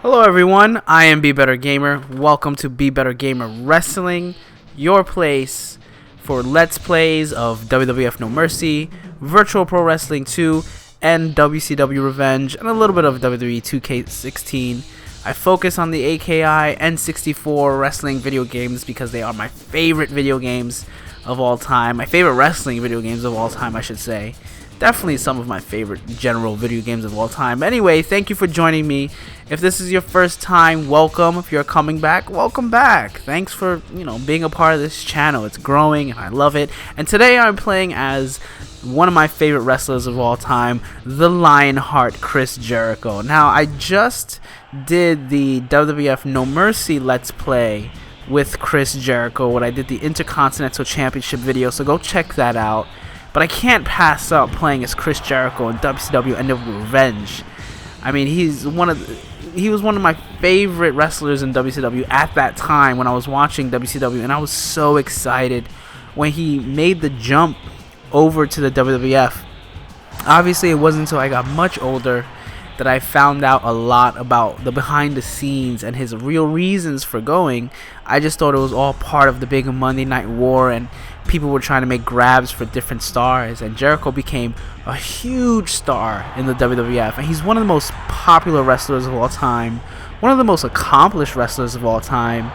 Hello everyone, I am Be Better Gamer. Welcome to Be Better Gamer Wrestling, your place for Let's Plays of WWF No Mercy, Virtual Pro Wrestling 2, and WCW Revenge, and a little bit of WWE 2K16. I focus on the AKI N64 wrestling video games because they are my favorite video games of all time. My favorite wrestling video games of all time, I should say. Definitely some of my favorite general video games of all time. Anyway, thank you for joining me. If this is your first time, welcome. If you're coming back, welcome back. Thanks for, being a part of this channel. It's growing and I love it. And today I'm playing as one of my favorite wrestlers of all time, the Lionheart Chris Jericho. Now, I just did the WWF No Mercy Let's Play with Chris Jericho when I did the Intercontinental Championship video, so go check that out. But I can't pass up playing as Chris Jericho in WCW nWo Revenge. I mean, he was one of my favorite wrestlers in WCW at that time when I was watching WCW, and I was so excited when he made the jump over to the WWF. Obviously, it wasn't until I got much older that I found out a lot about the behind the scenes and his real reasons for going. I just thought it was all part of the big Monday Night War, and people were trying to make grabs for different stars, and Jericho became a huge star in the WWF, and he's one of the most popular wrestlers of all time, one of the most accomplished wrestlers of all time.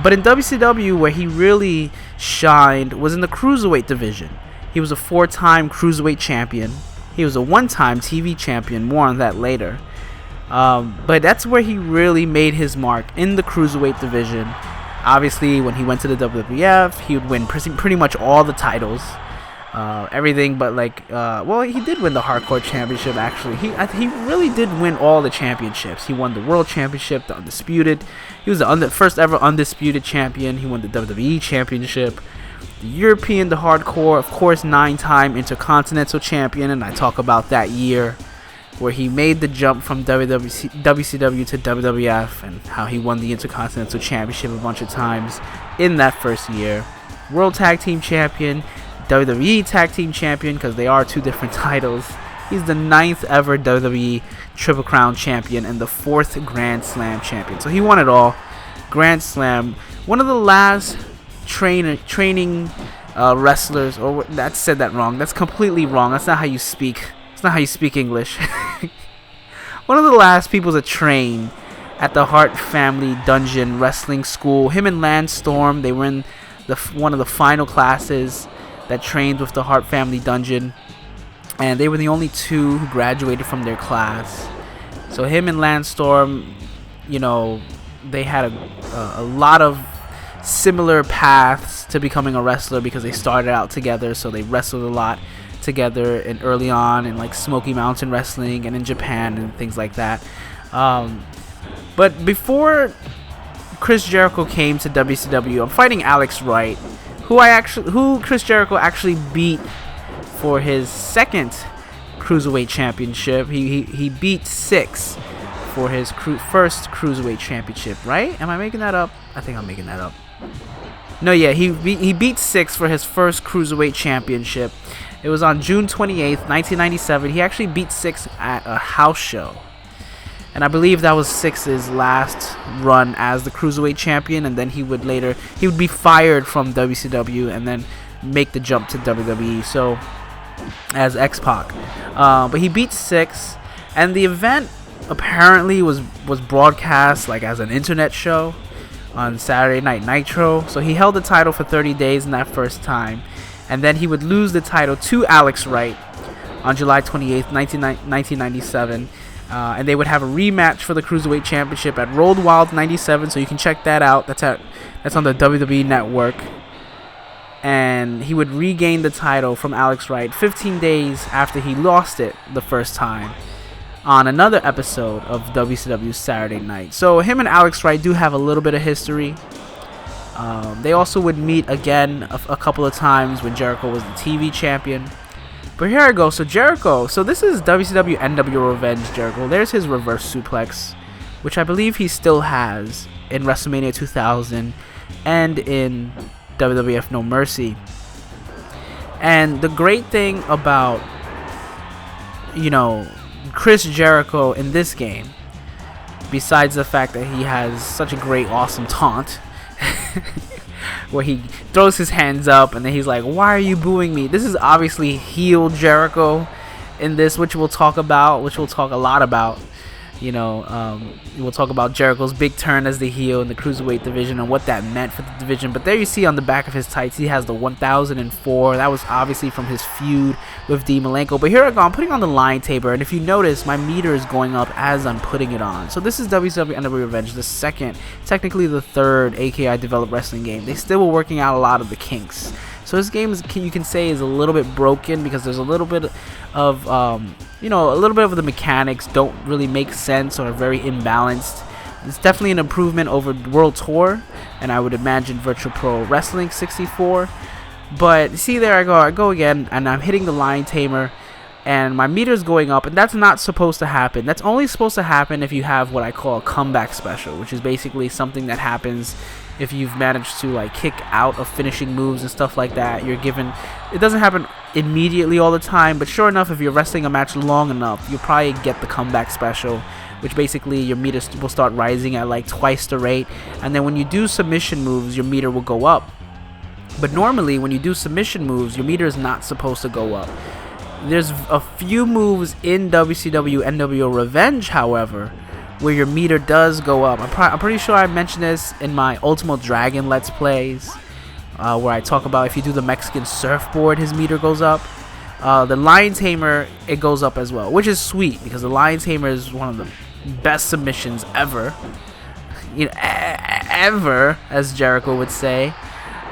But in WCW, where he really shined was in the Cruiserweight division. He was a 4-time Cruiserweight champion. He was a 1-time TV champion, more on that later. But that's where he really made his mark, in the Cruiserweight division. Obviously, when he went to the WWF, he would win pretty much all the titles. Everything but, he did win the Hardcore Championship, actually. He really did win all the championships. He won the World Championship, the Undisputed. He was the first ever Undisputed champion. He won the WWE Championship, the European, the Hardcore, of course, 9-time Intercontinental Champion, and I talk about that year where he made the jump from WCW to WWF and how he won the Intercontinental Championship a bunch of times in that first year. World Tag Team Champion, WWE Tag Team Champion, because they are two different titles. He's the 9th ever WWE Triple Crown Champion and the 4th Grand Slam Champion. So he won it all. Grand Slam. One of the last training wrestlers, or that said that wrong. That's completely wrong. That's not how you speak. It's not how you speak English. One of the last people to train at the Hart Family Dungeon Wrestling School. Him and Lance Storm, they were in one of the final classes that trained with the Hart Family Dungeon, and they were the only two who graduated from their class. So him and Lance Storm, they had a lot of similar paths to becoming a wrestler because they started out together, so they wrestled a lot together and early on in like Smoky Mountain Wrestling and in Japan and things like that. But before Chris Jericho came to WCW, I'm fighting Alex Wright, who Chris Jericho actually beat for his second Cruiserweight Championship. He beat Six for his first Cruiserweight Championship, right? Am I making that up? I think I'm making that up. No, yeah, he beat Six for his first Cruiserweight Championship. It was on June 28th, 1997. He actually beat Six at a house show. And I believe that was Six's last run as the Cruiserweight Champion, and then he would be fired from WCW and then make the jump to WWE, so as X-Pac. But he beat Six, and the event apparently was broadcast like as an internet show on Saturday Night Nitro. So he held the title for 30 days in that first time, and then he would lose the title to Alex Wright on July 28th, 1997. And they would have a rematch for the Cruiserweight Championship at Road Wild 97, so you can check that out. That's on the WWE Network. And he would regain the title from Alex Wright 15 days after he lost it the first time on another episode of WCW Saturday Night. So him and Alex Wright do have a little bit of history. They also would meet again a couple of times when Jericho was the TV champion. But here I go. So Jericho. So this is WCW nWo Revenge Jericho. There's his reverse suplex, which I believe he still has in WrestleMania 2000 and in WWF No Mercy. And the great thing about, Chris Jericho in this game Besides the fact that he has such a great, awesome taunt. Where he throws his hands up and then he's like, why are you booing me? This is obviously heel Jericho in this, which we'll talk about, which we'll talk a lot about. You know, we'll talk about Jericho's big turn as the heel in the Cruiserweight division and what that meant for the division. But there you see on the back of his tights, he has the 1004. That was obviously from his feud with Malenko. But here I go, I'm putting on the line taper, and if you notice, my meter is going up as I'm putting it on. So this is WCW NWO Revenge, the second, technically the third AKI developed wrestling game. They still were working out a lot of the kinks. So this game is, you can say, is a little bit broken because there's a little bit of, you know, a little bit of the mechanics don't really make sense or are very imbalanced. It's definitely an improvement over World Tour, and I would imagine Virtual Pro Wrestling 64. But see, there I go again, and I'm hitting the line tamer, and my meter's going up, and that's not supposed to happen. That's only supposed to happen if you have what I call a comeback special, which is basically something that happens if you've managed to like kick out of finishing moves and stuff like that. You're given, it doesn't happen immediately all the time, but sure enough, if you're wrestling a match long enough, you'll probably get the comeback special, which basically your meter will start rising at like twice the rate, and then when you do submission moves, your meter will go up. But normally when you do submission moves, your meter is not supposed to go up. There's a few moves in WCW NWO Revenge, however, where your meter does go up. I'm pretty sure I mentioned this in my Ultimo Dragon Let's Plays, where I talk about if you do the Mexican surfboard, his meter goes up. The Lion Tamer, it goes up as well, which is sweet because the Lion Tamer is one of the best submissions ever. You know, ever, as Jericho would say.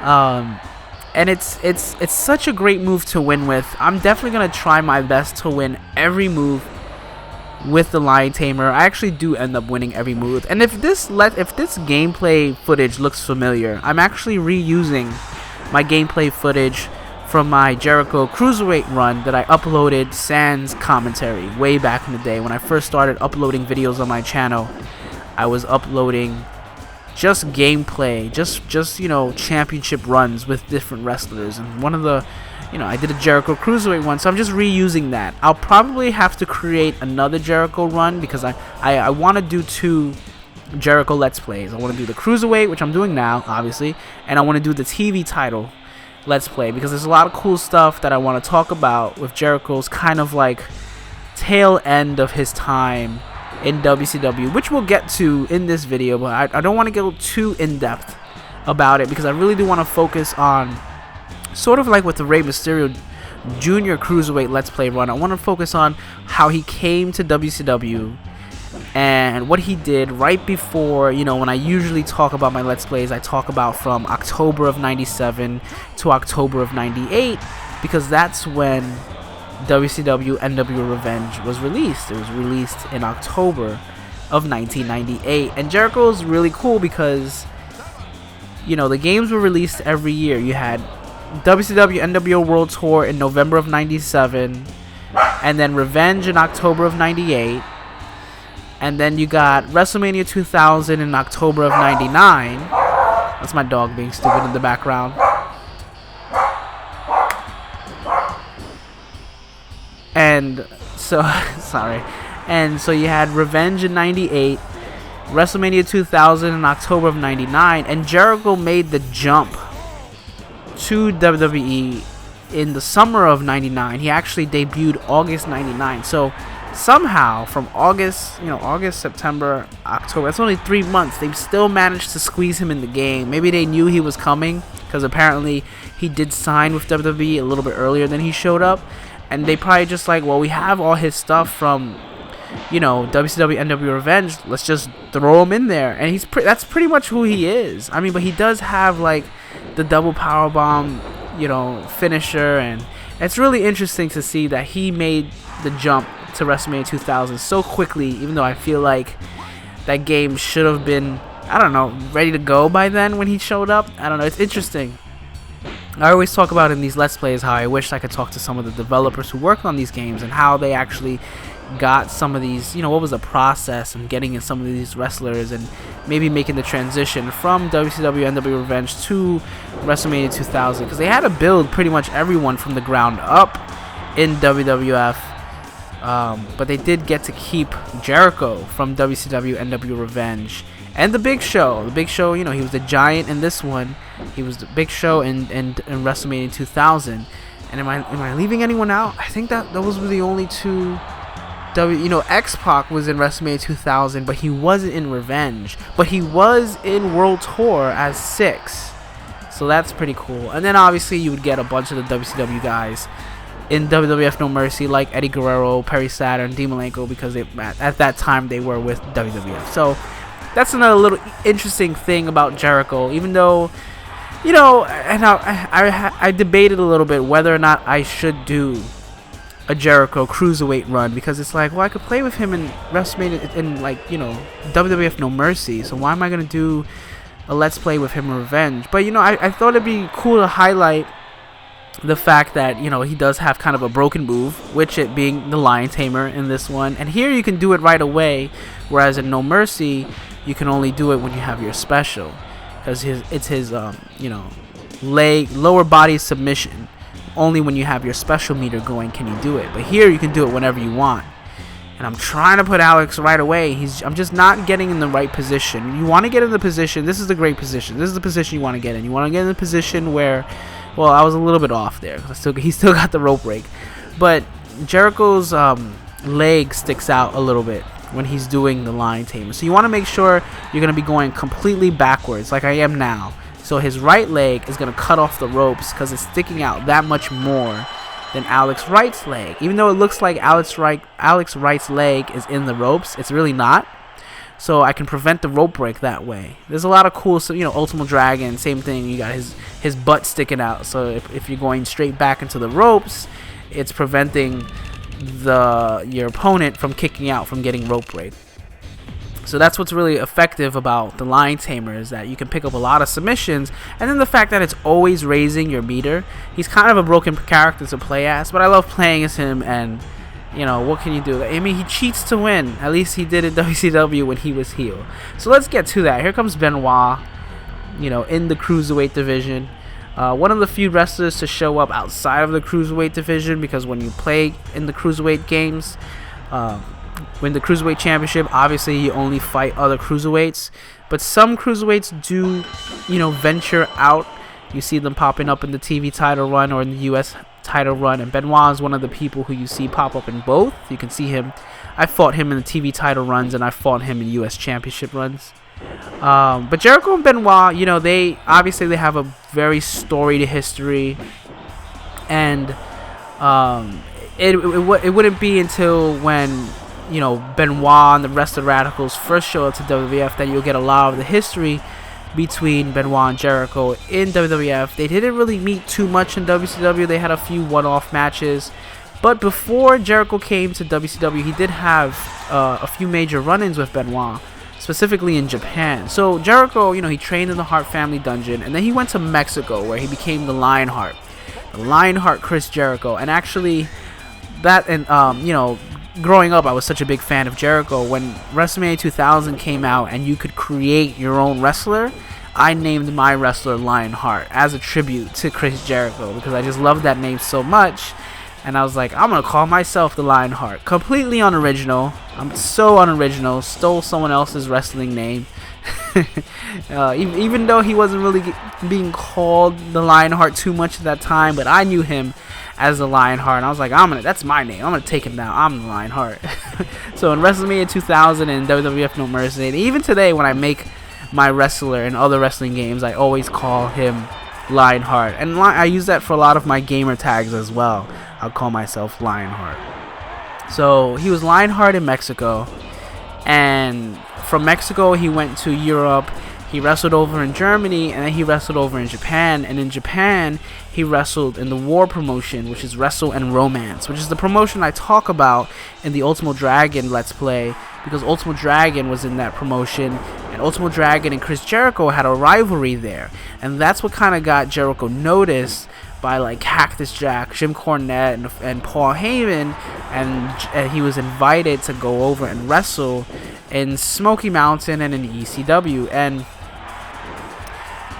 And it's such a great move to win with. I'm definitely gonna try my best to win every move with the Lion Tamer. I actually do end up winning every move. And if this gameplay footage looks familiar, I'm actually reusing my gameplay footage from my Jericho Cruiserweight run that I uploaded sans commentary way back in the day. When I first started uploading videos on my channel, I was uploading just gameplay, just you know, championship runs with different wrestlers, and one of the, you know, I did a Jericho Cruiserweight one, so I'm just reusing that. I'll probably have to create another Jericho run because I want to do 2 Jericho Let's Plays. I want to do the Cruiserweight, which I'm doing now, obviously, and I want to do the TV title Let's Play because there's a lot of cool stuff that I want to talk about with Jericho's kind of like tail end of his time in WCW, which we'll get to in this video, but I don't want to go too in-depth about it because I really do want to focus on, sort of like with the Rey Mysterio Jr. Cruiserweight Let's Play run, I want to focus on how he came to WCW and what he did right before, you know, when I usually talk about my Let's Plays, I talk about from October of 97 to October of 98 because that's when WCW NWO Revenge was released. It was released in October of 1998, and Jericho was really cool because, you know, the games were released every year. You had WCW NWO World Tour in November of 97, and then Revenge in October of 98, and then you got WrestleMania 2000 in October of 99. That's my dog being stupid in the background. And so, sorry. And so you had Revenge in 98, WrestleMania 2000 in October of 99, and Jericho made the jump to WWE in the summer of 99. He actually debuted August 99. So somehow from August, you know, August, September, October, that's only 3 months. They still managed to squeeze him in the game. Maybe they knew he was coming because apparently he did sign with WWE a little bit earlier than he showed up. And they probably just like, well, we have all his stuff from, you know, WCW NWO Revenge. Let's just throw him in there. And that's pretty much who he is. I mean, but he does have like the double powerbomb, you know, finisher, and it's really interesting to see that he made the jump to WrestleMania 2000 so quickly. Even though I feel like that game should have been, I don't know, ready to go by then when he showed up. I don't know. It's interesting. I always talk about in these Let's Plays how I wish I could talk to some of the developers who worked on these games and how they actually got some of these, you know, what was the process and getting in some of these wrestlers and maybe making the transition from WCW NWO Revenge to WrestleMania 2000, because they had to build pretty much everyone from the ground up in WWF But they did get to keep Jericho from WCW NWO Revenge. And the Big Show. The Big Show, he was the Giant in this one. He was the Big Show in WrestleMania 2000. And am I leaving anyone out? I think that those were the only two. X-Pac was in WrestleMania 2000, but he wasn't in Revenge. But he was in World Tour as Six. So that's pretty cool. And then obviously you would get a bunch of the WCW guys in WWF No Mercy, like Eddie Guerrero, Perry Saturn, Dean Malenko, because at that time they were with WWF. So that's another little interesting thing about Jericho. Even though, and I debated a little bit whether or not I should do a Jericho Cruiserweight run, because it's like, well, I could play with him in WrestleMania in WWF No Mercy. So why am I gonna do a Let's Play with him in Revenge? But I thought it'd be cool to highlight the fact that he does have kind of a broken move, which it being the Lion Tamer in this one. And here you can do it right away, whereas in No Mercy you can only do it when you have your special, because it's his lower body submission. Only when you have your special meter going can you do it. But here you can do it whenever you want. And I'm trying to put Alex right away. I'm just not getting in the right position. You want to get in the position. This is the great position. This is the position you want to get in. You want to get in the position where, well, I was a little bit off there. He still got the rope break. But Jericho's leg sticks out a little bit when he's doing the Lion Tamer. So you want to make sure you're going to be going completely backwards like I am now. So his right leg is going to cut off the ropes because it's sticking out that much more than Alex Wright's leg. Even though it looks like Alex Wright's leg is in the ropes, it's really not. So I can prevent the rope break that way. There's a lot of cool, Ultimo Dragon, same thing. You got his butt sticking out. So if you're going straight back into the ropes, it's preventing your opponent from kicking out, from getting rope break. So that's what's really effective about the Lion Tamer, is that you can pick up a lot of submissions, and then the fact that it's always raising your meter. He's kind of a broken character to play as, but I love playing as him, and what can you do? I mean, he cheats to win. At least he did in WCW when he was heel. So let's get to that. Here comes Benoit, in the Cruiserweight division. One of the few wrestlers to show up outside of the Cruiserweight division, because when you play in the Cruiserweight games, win the Cruiserweight Championship, obviously you only fight other Cruiserweights. But some Cruiserweights do, venture out. You see them popping up in the TV title run or in the US title run. And Benoit is one of the people who you see pop up in both. You can see him. I fought him in the TV title runs, and I fought him in US Championship runs. But Jericho and Benoit, they have a very storied history. And it wouldn't be until when Benoit and the rest of the Radicals first show up to WWF that you'll get a lot of the history between Benoit and Jericho in WWF. They didn't really meet too much in WCW. They had a few one-off matches. But before Jericho came to WCW, he did have a few major run-ins with Benoit, specifically in Japan. So Jericho, he trained in the Hart family dungeon, and then he went to Mexico where he became the Lionheart. The Lionheart Chris Jericho. And actually, growing up, I was such a big fan of Jericho. When WrestleMania 2000 came out and you could create your own wrestler, I named my wrestler Lionheart as a tribute to Chris Jericho, because I just loved that name so much. And I was like, I'm going to call myself the Lionheart. Completely unoriginal. I'm so unoriginal. Stole someone else's wrestling name. Even though he wasn't really being called the Lionheart too much at that time, but I knew him as the Lionheart, and I was like, that's my name. I'm gonna take it now. I'm the Lionheart. So in WrestleMania 2000 and WWF No Mercy, and even today when I make my wrestler in other wrestling games, I always call him Lionheart, and I use that for a lot of my gamer tags as well. I'll call myself Lionheart. So he was Lionheart in Mexico, and from Mexico he went to Europe. He wrestled over in Germany, and then he wrestled over in Japan. And in Japan, he wrestled in the War promotion, which is Wrestle and Romance, which is the promotion I talk about in the Ultimo Dragon Let's Play, because Ultimo Dragon was in that promotion, and Ultimo Dragon and Chris Jericho had a rivalry there. And that's what kind of got Jericho noticed by like Cactus Jack, Jim Cornette, and Paul Heyman, and he was invited to go over and wrestle in Smoky Mountain and in the ECW. And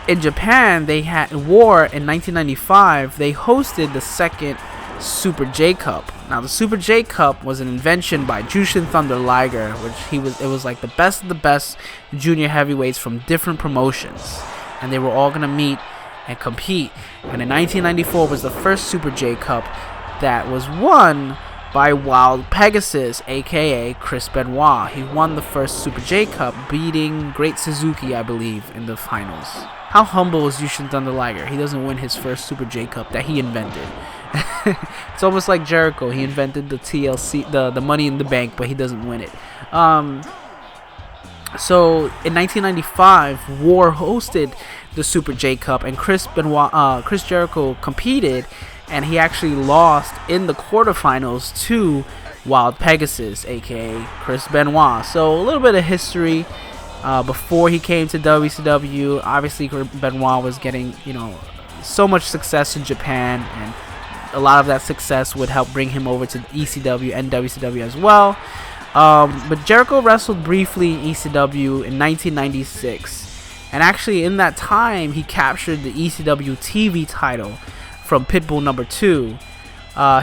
in Japan, they had War in 1995. They hosted the second Super J Cup. Now, the Super J Cup was an invention by Jushin Thunder Liger, it was like the best of the best junior heavyweights from different promotions, and they were all gonna meet and compete. And in 1994 was the first Super J Cup that was won by Wild Pegasus, aka Chris Benoit. He won the first Super J Cup, beating Great Suzuki, I believe, in the finals. How humble is Jushin Thunder Liger? He doesn't win his first Super J Cup that he invented. It's almost like Jericho. He invented the TLC, the Money in the Bank, but he doesn't win it. So in 1995, War hosted the Super J Cup, and Chris Jericho competed, and he actually lost in the quarterfinals to Wild Pegasus, aka Chris Benoit. So a little bit of history before he came to WCW. Obviously, Benoit was getting, so much success in Japan, and a lot of that success would help bring him over to ECW and WCW as well. But Jericho wrestled briefly in ECW in 1996, and actually in that time he captured the ECW TV title from Pitbull number 2.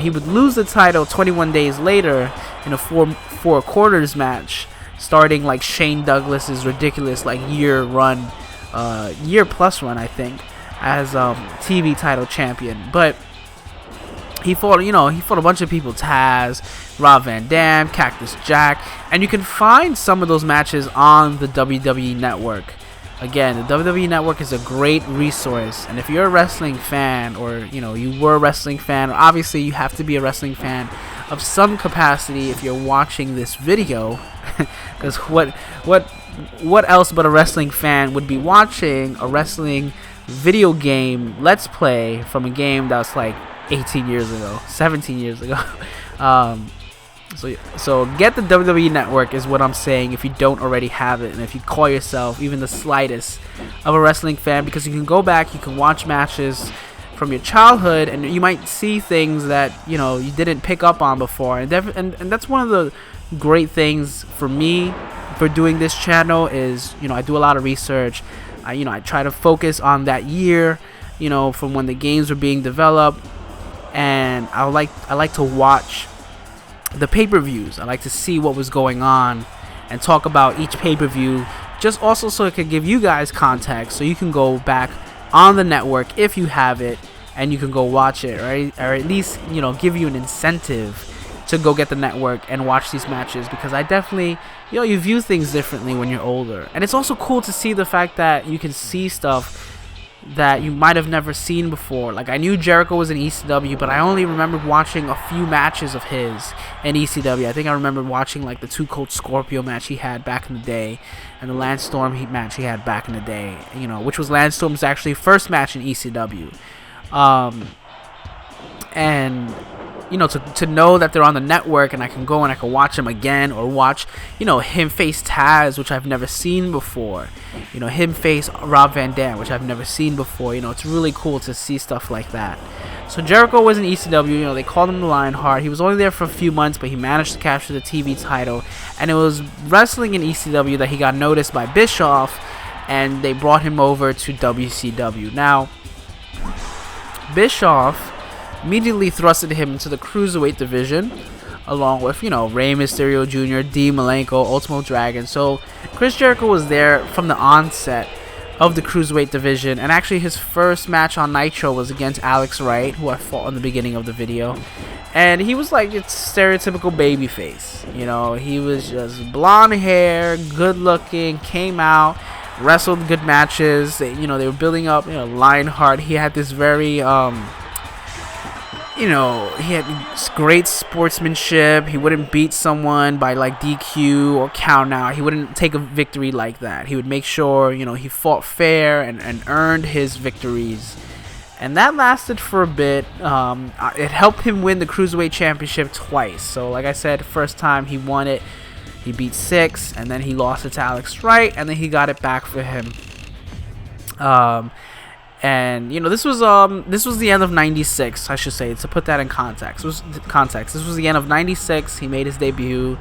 He would lose the title 21 days later in a four quarters match, starting like Shane Douglas's ridiculous year plus run, I think, as TV title champion. But he fought a bunch of people: Taz, Rob Van Dam, Cactus Jack, and you can find some of those matches on the WWE Network. Again, the WWE Network is a great resource, and if you're a wrestling fan, or you were a wrestling fan, or obviously you have to be a wrestling fan of some capacity if you're watching this video, because what else but a wrestling fan would be watching a wrestling video game let's play from a game that's like 18 years ago, 17 years ago. So get the WWE Network is what I'm saying if you don't already have it, and if you call yourself even the slightest of a wrestling fan, because you can go back, you can watch matches from your childhood, and you might see things that you didn't pick up on before, and that's one of the great things for me for doing this channel is I do a lot of research. I try to focus on that year, from when the games were being developed, and I like to watch the pay-per-views. I like to see what was going on and talk about each pay-per-view, just also so it could give you guys context, so you can go back on the network if you have it, and you can go watch it, right? Or at least give you an incentive to go get the network and watch these matches, because I definitely you view things differently when you're older. And it's also cool to see the fact that you can see stuff that you might have never seen before. Like, I knew Jericho was in ECW, but I only remembered watching a few matches of his in ECW. I think I remember watching like the Two Cold Scorpio match he had back in the day, and the Lance Storm match he had back in the day, which was Lance Storm's actually first match in ECW. And to know that they're on the network, and I can go and I can watch them again, or watch him face Taz, which I've never seen before, him face Rob Van Dam, which I've never seen before. It's really cool to see stuff like that. So Jericho was in ECW. They called him the Lionheart. He was only there for a few months, but he managed to capture the TV title, and it was wrestling in ECW that he got noticed by Bischoff, and they brought him over to WCW. Now, Bischoff immediately thrusted him into the Cruiserweight division, along with, Rey Mysterio Jr., Malenko, Ultimo Dragon. So Chris Jericho was there from the onset of the Cruiserweight division, and actually his first match on Nitro was against Alex Wright, who I fought in the beginning of the video. And he was like its stereotypical babyface. He was just blonde hair, good looking, came out, wrestled good matches. They were building up, Lionheart. He had this very he had great sportsmanship. He wouldn't beat someone by like DQ or count out. He wouldn't take a victory like that. He would make sure, he fought fair and earned his victories. And that lasted for a bit. It helped him win the Cruiserweight Championship twice. So like I said, first time he won it, he beat Six, and then he lost it to Alex Wright, and then he got it back for him. And this was the end of '96, I should say, to put that in context. This was the end of '96. He made his debut.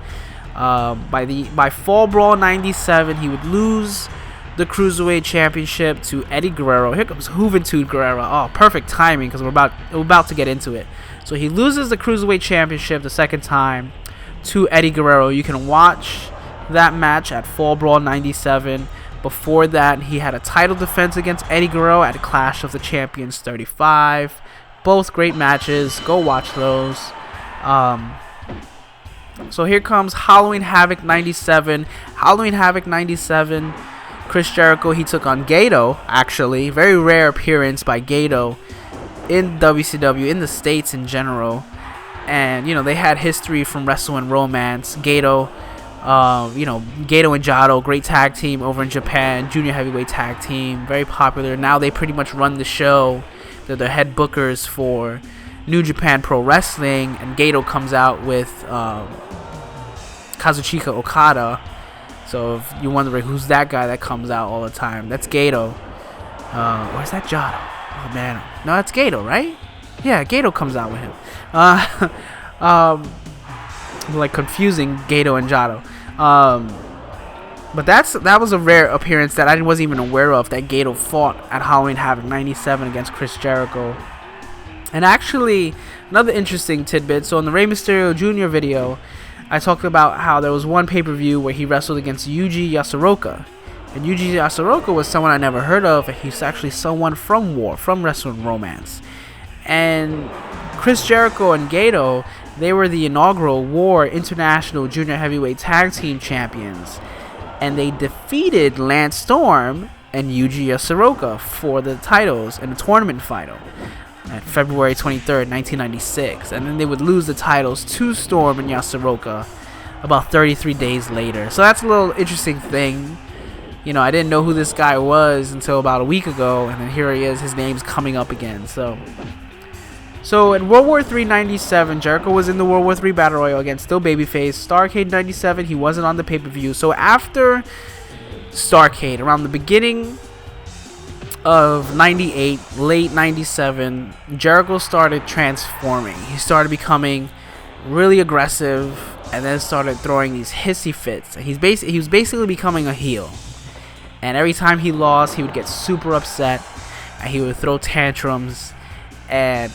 By Fall Brawl '97, he would lose the Cruiserweight Championship to Eddie Guerrero. Here comes Juventud Guerrera. Oh, perfect timing because we're about to get into it. So he loses the Cruiserweight Championship the second time to Eddie Guerrero. You can watch that match at Fall Brawl 97. Before that, he had a title defense against Eddie Guerrero at Clash of the Champions 35. Both great matches. Go watch those. So here comes Halloween Havoc 97. Halloween Havoc 97. Chris Jericho, he took on Gato, actually. Very rare appearance by Gato in WCW, in the States in general. And, they had history from Wrestle and Romance. Gato, Gato and Jado, great tag team over in Japan. Junior heavyweight tag team, very popular. Now they pretty much run the show. They're the head bookers for New Japan Pro Wrestling. And Gato comes out with Kazuchika Okada. So if you're wondering who's that guy that comes out all the time, that's Gato. Or is that Jado? Oh man, no, it's Gato, right? Yeah, Gato comes out with him. Like confusing Gato and Jado. But that was a rare appearance that I wasn't even aware of, that Gato fought at Halloween Havoc 97 against Chris Jericho. And actually, another interesting tidbit. So in the Rey Mysterio Jr. video, I talked about how there was one pay-per-view where he wrestled against Yuji Yasuroka. And Yuji Yasuroka was someone I never heard of, and he's actually someone from Wrestling Romance. And Chris Jericho and Gato, they were the inaugural War International Junior Heavyweight Tag Team Champions. And they defeated Lance Storm and Yuji Yasuroka for the titles in a tournament final at February 23rd, 1996. And then they would lose the titles to Storm and Yasuroka about 33 days later. So that's a little interesting thing. I didn't know who this guy was until about a week ago, and then here he is. His name's coming up again. So in World War III 97, Jericho was in the World War III Battle Royal against still babyface. Starrcade 97, he wasn't on the pay-per-view. So after Starrcade, around the beginning of 98, late 97, Jericho started transforming. He started becoming really aggressive, and then started throwing these hissy fits. He was basically becoming a heel. And every time he lost, he would get super upset, and he would throw tantrums. And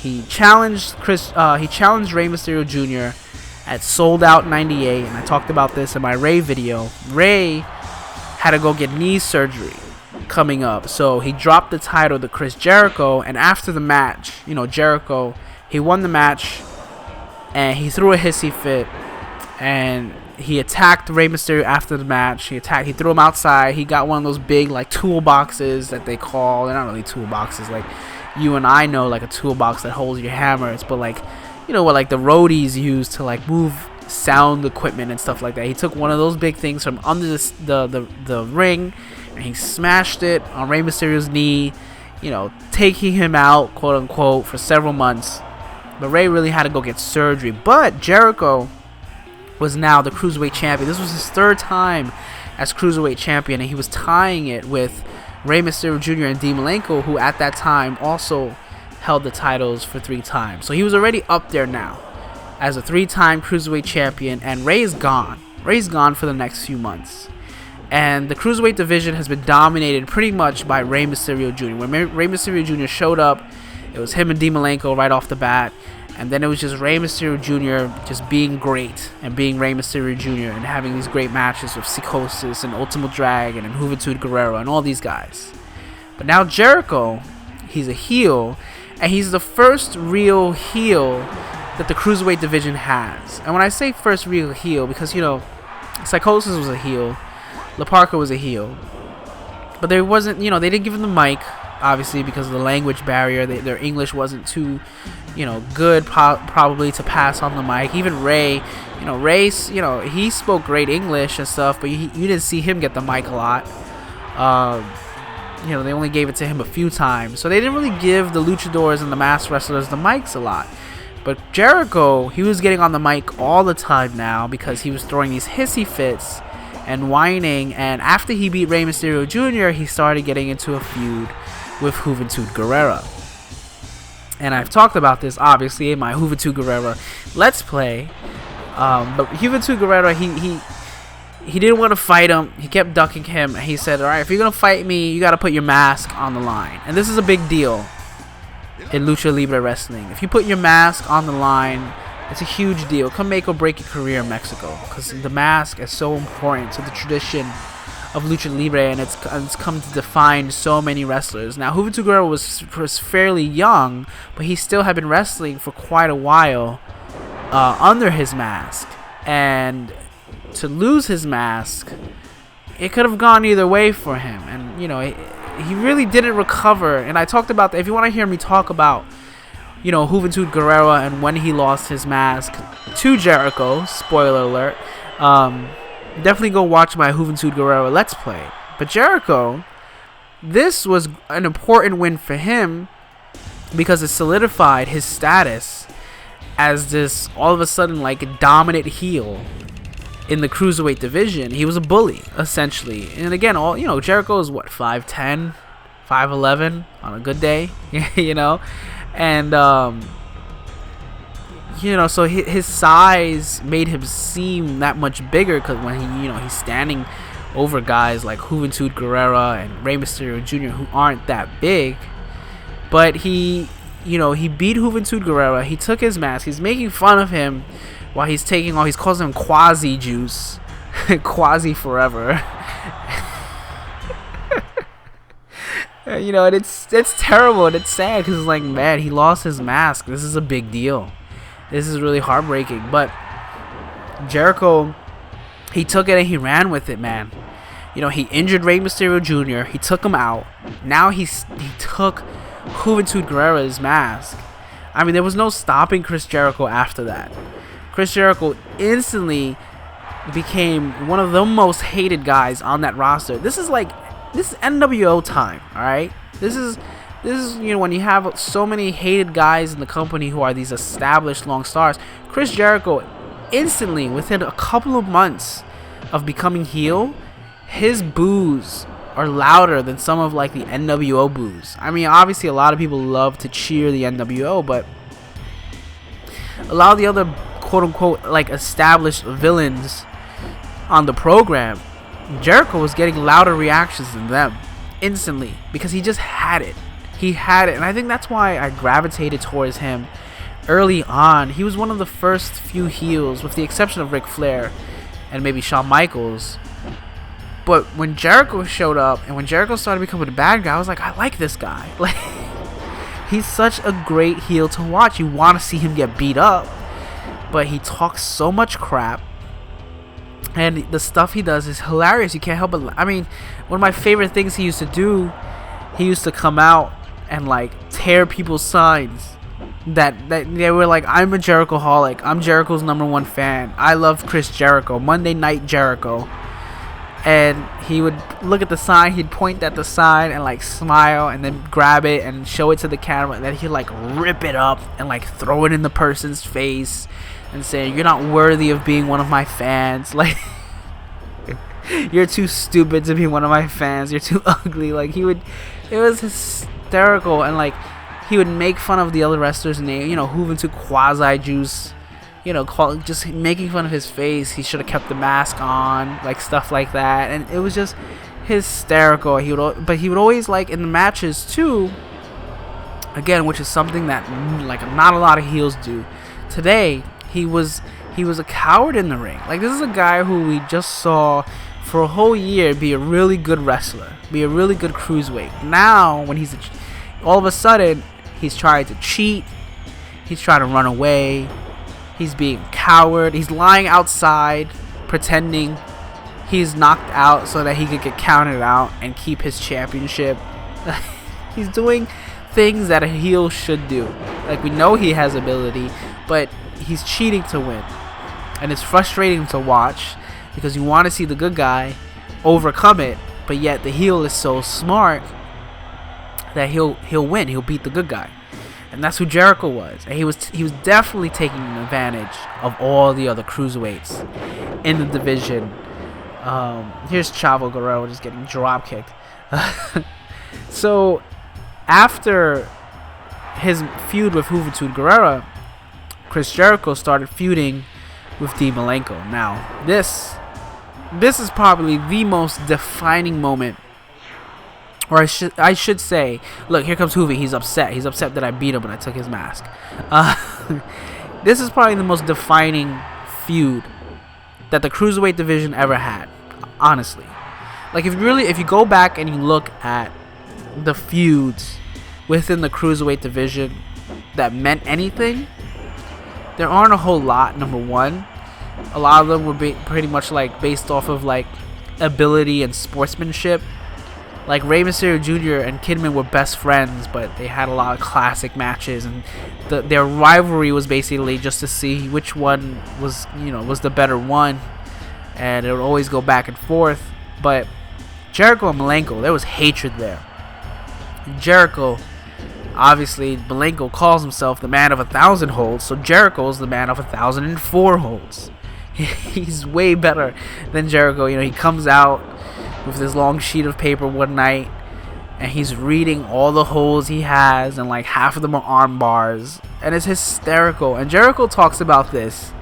he challenged Rey Mysterio Jr. at Sold Out 98, and I talked about this in my Rey video. Rey had to go get knee surgery coming up, so he dropped the title to Chris Jericho. And after the match, Jericho, he won the match, and he threw a hissy fit, and he attacked Rey Mysterio after the match. He threw him outside. He got one of those big toolboxes that they call. They're not really toolboxes like you and I know, like a toolbox that holds your hammers, but what the roadies use to move sound equipment and stuff like that. He took one of those big things from under the ring, and he smashed it on Rey Mysterio's knee, taking him out, quote unquote, for several months. But Rey really had to go get surgery. But Jericho was now the Cruiserweight Champion. This was his third time as Cruiserweight Champion, and he was tying it with Rey Mysterio Jr. and Malenko, who at that time also held the titles for 3 times. So he was already up there now as a 3-time Cruiserweight Champion, and Rey's gone. Rey's gone for the next few months. And the Cruiserweight division has been dominated pretty much by Rey Mysterio Jr. When Rey Mysterio Jr. showed up, it was him and Malenko right off the bat. And then it was just Rey Mysterio Jr. just being great and being Rey Mysterio Jr. and having these great matches with Psychosis and Ultimo Dragon and Juventud Guerrera and all these guys. But now Jericho, he's a heel, and he's the first real heel that the Cruiserweight division has. And when I say first real heel, because, Psychosis was a heel, La Parka was a heel, but there wasn't, they didn't give him the mic, obviously, because of the language barrier. Their English wasn't too good probably to pass on the mic. Even Rey, Rey, he spoke great English and stuff, but you didn't see him get the mic a lot. They only gave it to him a few times, so they didn't really give the luchadors and the masked wrestlers the mics a lot. But Jericho, he was getting on the mic all the time now, because he was throwing these hissy fits and whining. And after he beat Rey Mysterio Jr., he started getting into a feud with Juventud Guerrera. And I've talked about this, obviously, in my Juventud Guerrera Let's Play. But Juventud Guerrera, he didn't want to fight him. He kept ducking him. He said, all right, if you're going to fight me, you got to put your mask on the line. And this is a big deal in Lucha Libre Wrestling. If you put your mask on the line, it's a huge deal. It can make or break your career in Mexico, because the mask is so important to the tradition of Lucha Libre, and it's come to define so many wrestlers. Now, Juventud Guerrera was fairly young, but he still had been wrestling for quite a while under his mask. And to lose his mask, it could have gone either way for him. And, you know, he really didn't recover. And I talked about that. If you want to hear me talk about, you know, Juventud Guerrera and when he lost his mask to Jericho, spoiler alert, definitely go watch my Juventud Guerrera Let's Play. But Jericho, this was an important win for him because it solidified his status as this all of a sudden like dominant heel in the Cruiserweight division. He was a bully, essentially. And again, Jericho is what, 5'10", 5'11" on a good day, you know? And, so his size made him seem that much bigger, because when he's standing over guys like Juventud Guerrera and Rey Mysterio Jr. who aren't that big. But he beat Juventud Guerrera. He took his mask. He's making fun of him while he's taking off. He's calling him Quasi Juice. Quasi forever. And it's terrible and it's sad, because it's like, man, he lost his mask. This is a big deal. This is really heartbreaking. But Jericho, he took it and he ran with it, man. He injured Rey Mysterio Jr. He took him out. Now he took Juventud Guerrera's mask. I mean, there was no stopping Chris Jericho after that. Chris Jericho instantly became one of the most hated guys on that roster. This is nWo time, all right? This is when you have so many hated guys in the company who are these established long stars. Chris Jericho instantly, within a couple of months of becoming heel, his boos are louder than some of like the nWo boos. I mean, obviously a lot of people love to cheer the nWo, but a lot of the other quote-unquote like established villains on the program, Jericho was getting louder reactions than them instantly, because he just had it. He had it, and I think that's why I gravitated towards him early on. He was one of the first few heels, with the exception of Ric Flair and maybe Shawn Michaels. But when Jericho showed up and when Jericho started becoming a bad guy, I was like, I like this guy. Like, he's such a great heel to watch. You want to see him get beat up, but he talks so much crap. And the stuff he does is hilarious. You can't help but... I mean, one of my favorite things he used to do, he used to come out and, like, tear people's signs. That they were like, I'm a Jericho-holic. I'm Jericho's #1 fan. I love Chris Jericho. Monday Night Jericho. And he would look at the sign. He'd point at the sign and, like, smile. And then grab it and show it to the camera. And then he'd, like, rip it up and, like, throw it in the person's face. And say, you're not worthy of being one of my fans. Like, you're too stupid to be one of my fans. You're too ugly. Like, it was hysterical. And, like, he would make fun of the other wrestlers' name. Juventud Quasi Juice. Just making fun of his face. He should have kept the mask on. Like, stuff like that. And it was just hysterical. But he would always, like, in the matches, too. Again, which is something that, like, not a lot of heels do. Today, he was a coward in the ring. Like, this is a guy who we just saw for a whole year be a really good wrestler, be a really good cruiserweight. Now, when all of a sudden, he's trying to cheat, he's trying to run away, he's being a coward, he's lying outside, pretending he's knocked out so that he could get counted out and keep his championship. He's doing things that a heel should do. Like, we know he has ability, but he's cheating to win. And it's frustrating to watch, because you want to see the good guy overcome it, but yet the heel is so smart that he'll win. He'll beat the good guy. And that's who Jericho was. And he was definitely taking advantage of all the other cruiserweights in the division. Here's Chavo Guerrero just getting drop kicked. So after his feud with Juventud Guerrera, Chris Jericho started feuding with Malenko. Now, this this is probably the most defining moment, or I should say, look, here comes Juvi. He's upset. He's upset that I beat him when I took his mask. This is probably the most defining feud that the Cruiserweight division ever had, honestly. Like, if you go back and you look at the feuds within the Cruiserweight division that meant anything, there aren't a whole lot, number one. A lot of them were pretty much like based off of like ability and sportsmanship. Like Rey Mysterio Jr. and Kidman were best friends, but they had a lot of classic matches, and their rivalry was basically just to see which one was the better one, and it would always go back and forth. But Jericho and Malenko, there was hatred there. Jericho, obviously, Malenko calls himself the man of 1,000 holds, so Jericho is the man of 1,004 holds. He's way better than Jericho. He comes out with this long sheet of paper one night, and he's reading all the holds he has, and like half of them are arm bars, and it's hysterical. And Jericho talks about this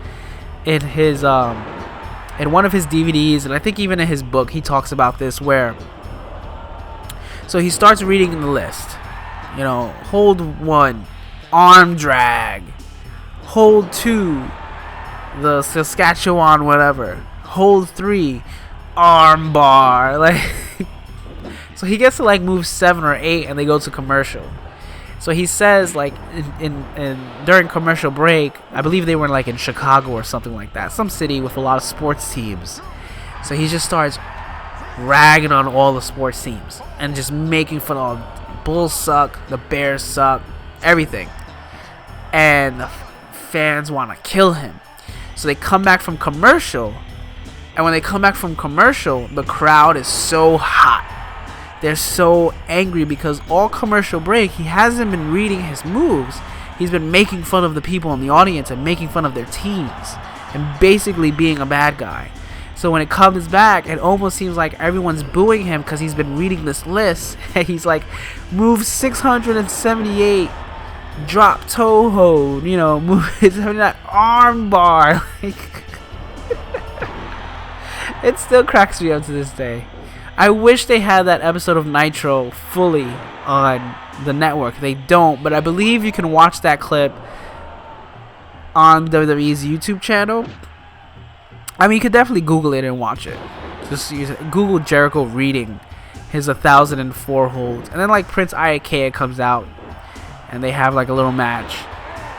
in his in one of his DVDs, and I think even in his book he talks about this, where so he starts reading the list. Hold 1, arm drag. Hold 2, the Saskatchewan whatever. Hold 3, arm bar. Like, so he gets to like move 7 or 8, and they go to commercial. So he says, like, in during commercial break, I believe they were like in Chicago or something like that, some city with a lot of sports teams. So he just starts ragging on all the sports teams and just making fun of Bulls suck, the Bears suck, everything. And the fans want to kill him. So they come back from commercial, and when they come back from commercial, the crowd is so hot. They're so angry because all commercial break, he hasn't been reading his moves. He's been making fun of the people in the audience and making fun of their teams and basically being a bad guy. So when it comes back, it almost seems like everyone's booing him because he's been reading this list. And he's like, move 678, drop toe hold, move that arm bar. It still cracks me up to this day. I wish they had that episode of Nitro fully on the network. They don't, but I believe you can watch that clip on WWE's YouTube channel. I mean, you could definitely Google it and watch it. Just Google Jericho reading his 1,004 holds. And then, like, Prince Iakea comes out, and they have, like, a little match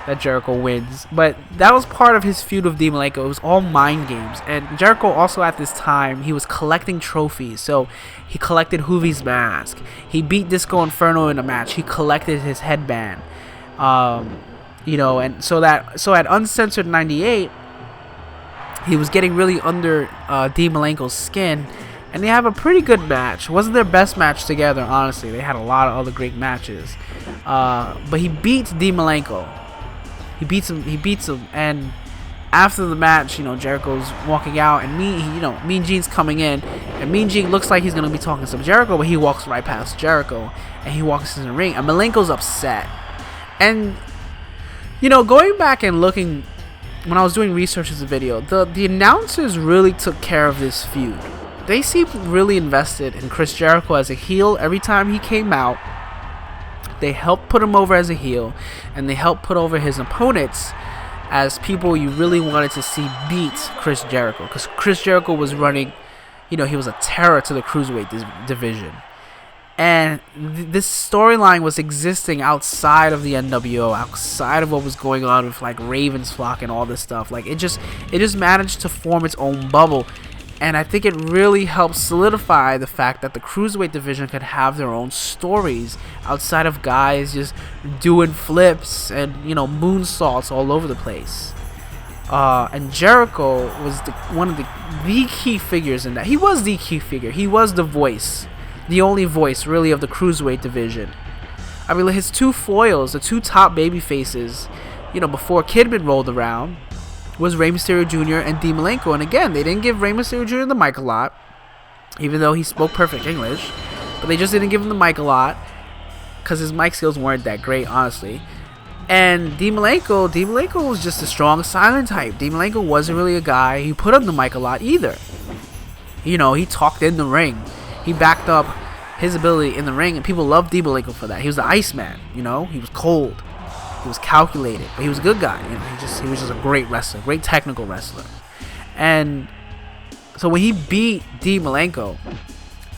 that Jericho wins. But that was part of his feud with Malenko. It was all mind games. And Jericho also, at this time, he was collecting trophies. So he collected Juvi's mask. He beat Disco Inferno in a match. He collected his headband. And so at Uncensored 98, he was getting really under Malenko's skin. And they have a pretty good match. It wasn't their best match together, honestly. They had a lot of other great matches. But he beats Malenko. He beats him, and after the match, Jericho's walking out, and Mean Gene's coming in, and Mean Gene looks like he's gonna be talking to some Jericho, but he walks right past Jericho, and he walks in the ring, and Malenko's upset. And going back and looking, when I was doing research for the video, the announcers really took care of this feud. They seemed really invested in Chris Jericho as a heel every time he came out. They helped put him over as a heel, and they helped put over his opponents as people you really wanted to see beat Chris Jericho, because Chris Jericho was running, he was a terror to the Cruiserweight division. And this storyline was existing outside of the nWo, outside of what was going on with like Raven's Flock and all this stuff. Like it just managed to form its own bubble. And I think it really helped solidify the fact that the Cruiserweight division could have their own stories outside of guys just doing flips and, moonsaults all over the place. And Jericho was one of the key figures in that. He was the key figure. He was the voice. The only voice, really, of the Cruiserweight division. I mean, his two foils, the two top baby faces, before Kidman rolled around, was Rey Mysterio Jr. and Malenko. And again, they didn't give Rey Mysterio Jr. the mic a lot, even though he spoke perfect English. But they just didn't give him the mic a lot because his mic skills weren't that great, honestly. And Malenko was just a strong silent type. Malenko wasn't really a guy who put on the mic a lot either. You know, he talked in the ring. He backed up his ability in the ring, and people loved Malenko for that. He was the Iceman, you know. He was cold. He was calculated, but he was a good guy. You know, he was just a great wrestler, great technical wrestler. And so when he beat Malenko,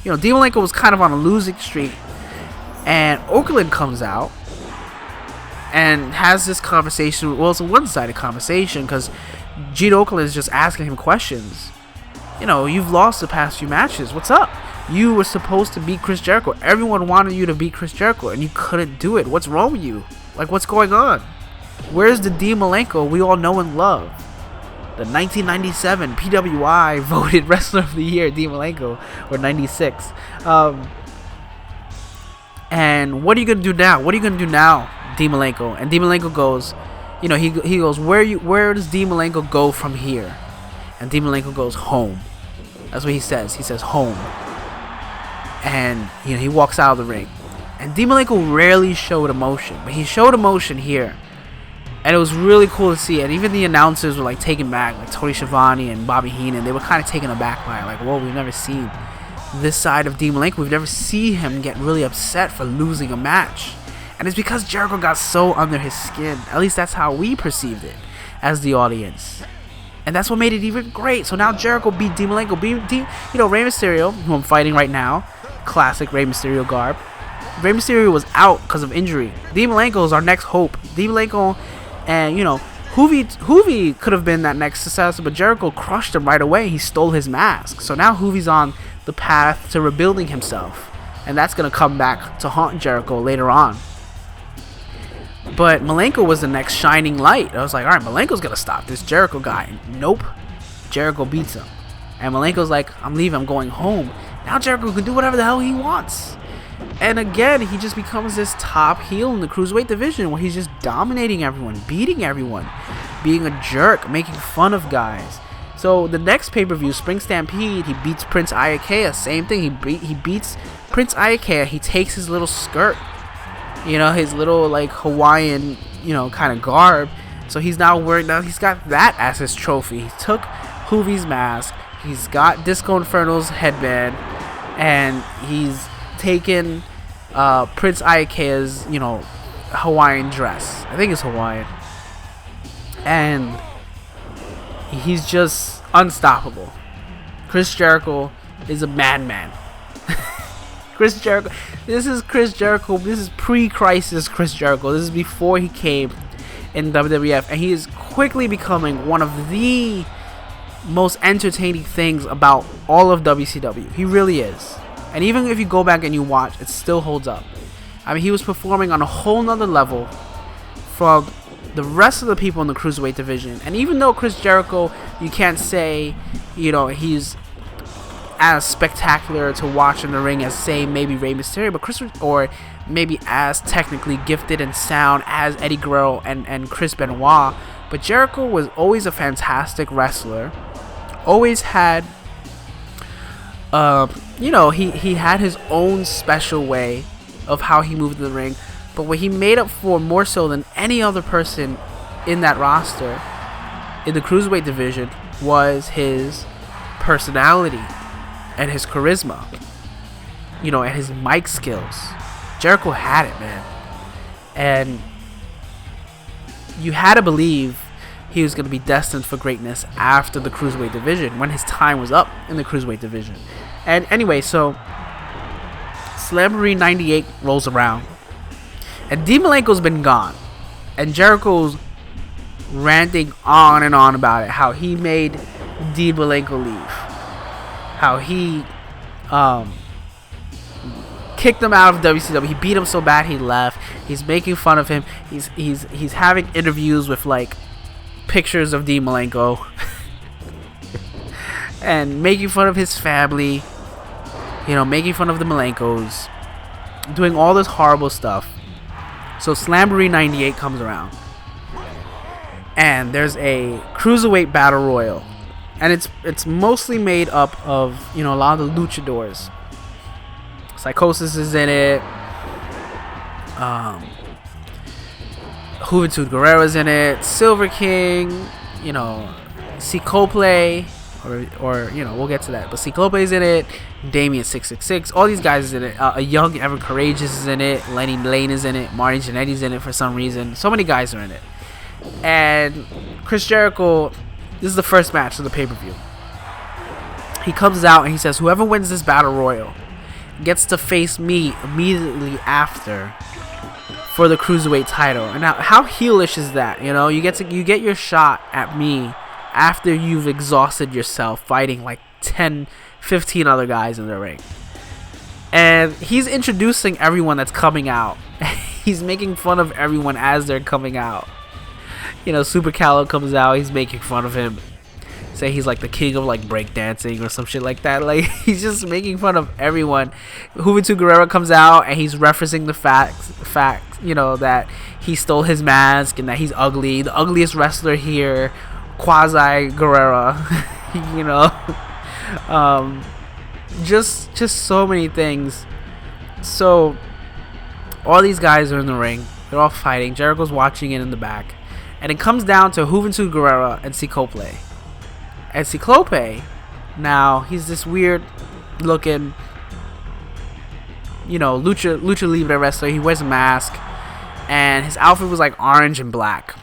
you know, Malenko was kind of on a losing streak, and Okerlund comes out and has this conversation. Well, it's a one-sided conversation because Gene Okerlund is just asking him questions. You know, you've lost the past few matches. What's up? You were supposed to beat Chris Jericho. Everyone wanted you to beat Chris Jericho, and you couldn't do it. What's wrong with you? Like, what's going on? Where's the Malenko we all know and love? The 1997 PWI voted Wrestler of the Year, Malenko, or 96. And what are you gonna do now? What are you gonna do now, Malenko? And Malenko goes, you know, he goes, where does Malenko go from here? And Malenko goes, home. That's what he says. He says home. And you know, he walks out of the ring. And Malenko rarely showed emotion, but he showed emotion here. And it was really cool to see. And even the announcers were like taken back, like Tony Schiavone and Bobby Heenan. They were kind of taken aback by it, like, whoa, we've never seen this side of Malenko. We've never seen him get really upset for losing a match. And it's because Jericho got so under his skin. At least that's how we perceived it as the audience. And that's what made it even great. So now Jericho beat Malenko. You know, Rey Mysterio, who I'm fighting right now, classic Rey Mysterio garb. Rey Mysterio was out because of injury. Malenko is our next hope. Malenko, and you know, Juvi could have been that next successor, but Jericho crushed him right away. He stole his mask. So now Juvi's on the path to rebuilding himself. And that's going to come back to haunt Jericho later on. But Malenko was the next shining light. I was like, alright, Malenko's going to stop this Jericho guy. Nope. Jericho beats him. And Malenko's like, I'm leaving, I'm going home. Now Jericho can do whatever the hell he wants. And again, he just becomes this top heel in the Cruiserweight division where he's just dominating everyone, beating everyone, being a jerk, making fun of guys. So the next pay-per-view, Spring Stampede, he beats Prince Iaukea. Same thing, he beats Prince Iaukea. He takes his little skirt, you know, his little like Hawaiian, you know, kind of garb. So he's now wearing, now he's got that as his trophy. He took Juvi's mask, he's got Disco Inferno's headband, and he's taken Prince Iakea's, you know, Hawaiian dress. I think it's Hawaiian. And he's just unstoppable. Chris Jericho is a madman. Chris Jericho. This is Chris Jericho. This is pre-crisis Chris Jericho. This is before he came in WWF. And he is quickly becoming one of the most entertaining things about all of WCW. He really is. And even if you go back and you watch, it still holds up. I mean, he was performing on a whole nother level from the rest of the people in the Cruiserweight division. And even though Chris Jericho, you can't say, you know, he's as spectacular to watch in the ring as, say, maybe Rey Mysterio, but Chris, or maybe as technically gifted and sound as Eddie Guerrero and Chris Benoit. But Jericho was always a fantastic wrestler. Always had, you know, he had his own special way of how he moved in the ring. But what he made up for more so than any other person in that roster in the Cruiserweight division was his personality and his charisma, you know, and his mic skills. Jericho had it, man. And you had to believe he was going to be destined for greatness after the Cruiserweight division, when his time was up in the Cruiserweight division. And anyway, so Slamboree 98 rolls around, and Malenko's been gone, and Jericho's ranting on and on about it, how he made Malenko leave, how he kicked him out of WCW. He beat him so bad he left. He's making fun of him. He's having interviews with like pictures of Malenko and making fun of his family, you know, making fun of the Malenkos, doing all this horrible stuff. So Slamboree 98 comes around, and there's a Cruiserweight Battle Royal, and it's mostly made up of, you know, a lot of the luchadors. Psychosis is in it. Juventud Guerrera is in it. Silver King, you know, C. Copley, or you know, we'll get to that. But Ciclope's in it, Damien 666, all these guys is in it. A young Evan Courageous is in it, Lenny Lane is in it, Marty Jannetty's in it for some reason. So many guys are in it. And Chris Jericho, this is the first match of the pay-per-view. He comes out and he says, whoever wins this battle royal gets to face me immediately after for the Cruiserweight title. And now, how heelish is that? You know, you get your shot at me after you've exhausted yourself fighting like 10, 15 other guys in the ring. And he's introducing everyone that's coming out. He's making fun of everyone as they're coming out. You know, Super Callow comes out, he's making fun of him. Say he's like the king of like breakdancing or some shit like that. Like, he's just making fun of everyone. Juventud Guerrera comes out and he's referencing the fact, you know, that he stole his mask and that he's ugly, the ugliest wrestler here, quasi Guerrera. You know, just so many things. So all these guys are in the ring, they're all fighting. Jericho's watching it in the back, and it comes down to Juventud Guerrera and Ciclope. And Ciclope, now, he's this weird looking, you know, lucha libre wrestler. He wears a mask, and his outfit was like orange and black.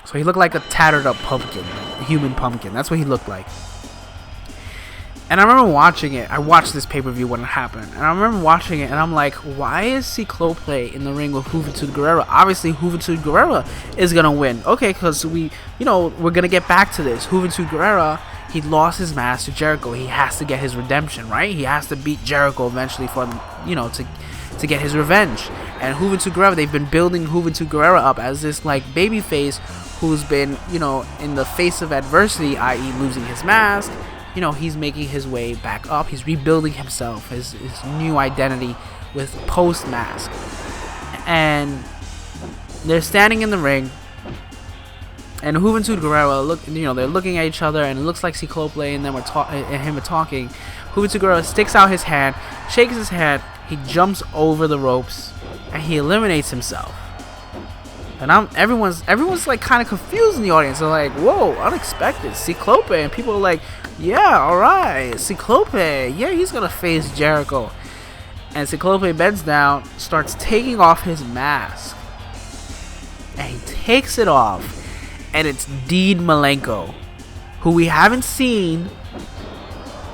So he looked like a tattered up pumpkin, a human pumpkin. That's what he looked like. And I remember watching it. I watched this pay-per-view when it happened. And I remember watching it, and I'm like, why is Ciclope in the ring with Juventud Guerrera? Obviously, Juventud Guerrera is going to win. Okay, because we're going to get back to this. Juventud Guerrera, he lost his mask to Jericho. He has to get his redemption, right? He has to beat Jericho eventually for, you know, to get his revenge. And Juventud Guerrera, they've been building Juventud Guerrera up as this, like, babyface who's been, you know, in the face of adversity, i.e. losing his mask. You know, he's making his way back up. He's rebuilding himself, his new identity with post-mask. And they're standing in the ring, and Juventud Guerrera, they're looking at each other, and it looks like Ciclope and them are talking. Juventud Guerrera sticks out his hand, shakes his hand, he jumps over the ropes, and he eliminates himself. And everyone's like kind of confused in the audience. They're like, whoa, unexpected, Ciclope. And people are like, yeah, alright, Ciclope, yeah, he's gonna face Jericho. And Ciclope bends down, starts taking off his mask, and he takes it off, and it's Dean Malenko, who we haven't seen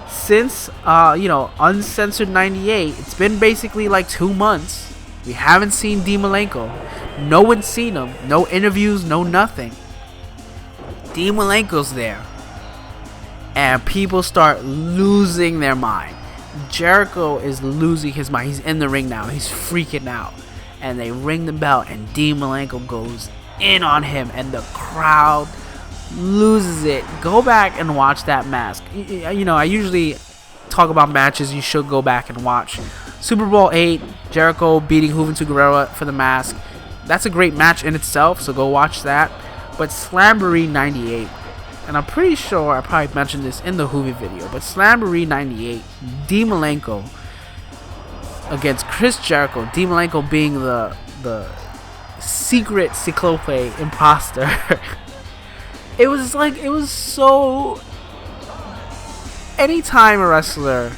since Uncensored 98. It's been basically like 2 months. We haven't seen Dean Malenko. No one's seen him. No interviews, no nothing. Dean Malenko's there. And people start losing their mind. Jericho is losing his mind. He's in the ring now. He's freaking out. And they ring the bell, and Dean Malenko goes in on him, and the crowd loses it. Go back and watch that mask. You know, I usually talk about matches you should go back and watch. Super Bowl 8, Jericho beating Juventud Guerrera for the mask. That's a great match in itself, so go watch that. But Slamboree 98, and I'm pretty sure I probably mentioned this in the Hoovy video, but Slamboree 98, Dean Malenko against Chris Jericho. Dean Malenko being the secret Ciclope imposter. It was so... Anytime a wrestler...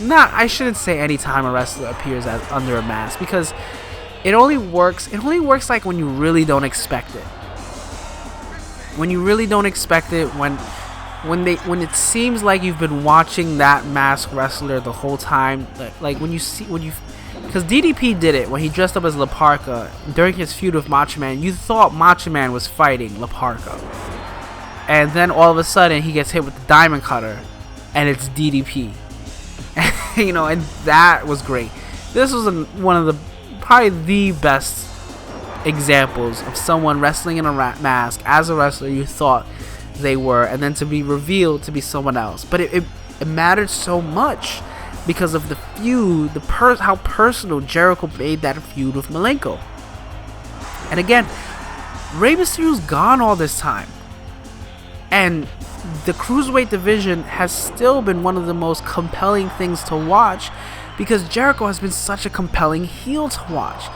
I shouldn't say anytime a wrestler appears as under a mask, because it only works like when you really don't expect it. When you really don't expect it, when it seems like you've been watching that masked wrestler the whole time, like because DDP did it when he dressed up as La Parka during his feud with Macho Man. You thought Macho Man was fighting La Parka, and then all of a sudden he gets hit with the diamond cutter, and it's DDP. You know, and that was great. This was one of the probably the best examples of someone wrestling in a mask as a wrestler you thought they were, and then to be revealed to be someone else. But it mattered so much because of the feud, how personal Jericho made that feud with Malenko. And again, Rey Mysterio's gone all this time, and the Cruiserweight division has still been one of the most compelling things to watch, because Jericho has been such a compelling heel to watch.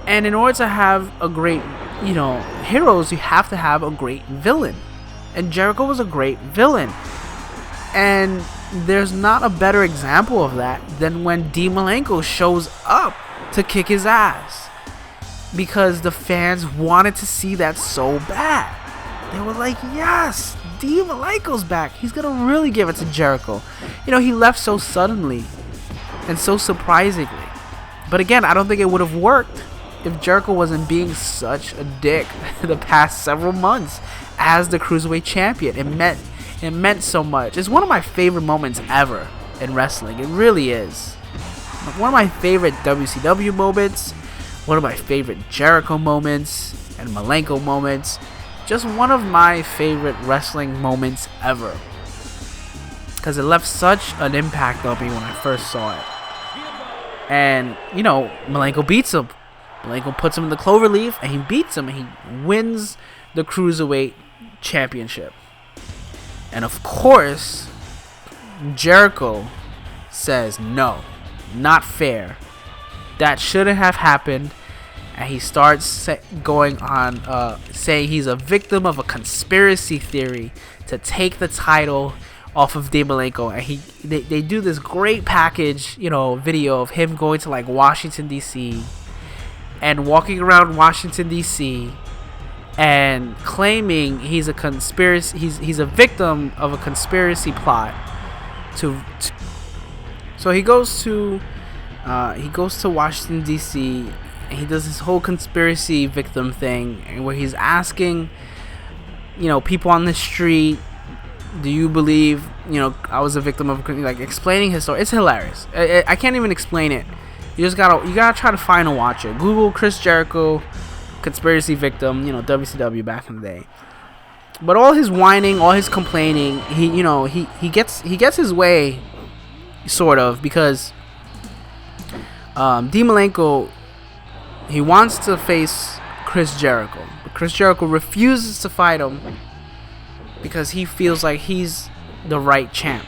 And in order to have a great, heroes, you have to have a great villain. And Jericho was a great villain. And there's not a better example of that than when Malenko shows up to kick his ass. Because the fans wanted to see that so bad. They were like, yes, Malenko's back. He's going to really give it to Jericho. You know, he left so suddenly and so surprisingly. But again, I don't think it would have worked if Jericho wasn't being such a dick the past several months as the Cruiserweight Champion. It meant so much. It's one of my favorite moments ever in wrestling. It really is. One of my favorite WCW moments. One of my favorite Jericho moments and Malenko moments. Just one of my favorite wrestling moments ever. Because it left such an impact on me when I first saw it. And, you know, Malenko beats him. Malenko puts him in the cloverleaf and he beats him. And he wins the Cruiserweight Championship. And of course, Jericho says, no, not fair. That shouldn't have happened. And he starts going on saying he's a victim of a conspiracy theory to take the title off of Malenko. And they do this great package, you know, video of him going to like Washington D.C. and walking around Washington D.C. and claiming he's a conspiracy. He's a victim of a conspiracy plot. So he goes to Washington D.C. and he does this whole conspiracy victim thing, where he's asking, you know, people on the street, do you believe, you know, I was a victim of, like, explaining his story. It's hilarious. I can't even explain it. You gotta try to find and watch it. Google Chris Jericho conspiracy victim, you know, WCW back in the day. But all his whining, all his complaining, he gets his way, sort of, because Malenko, he wants to face Chris Jericho, but Chris Jericho refuses to fight him because he feels like he's the right champ.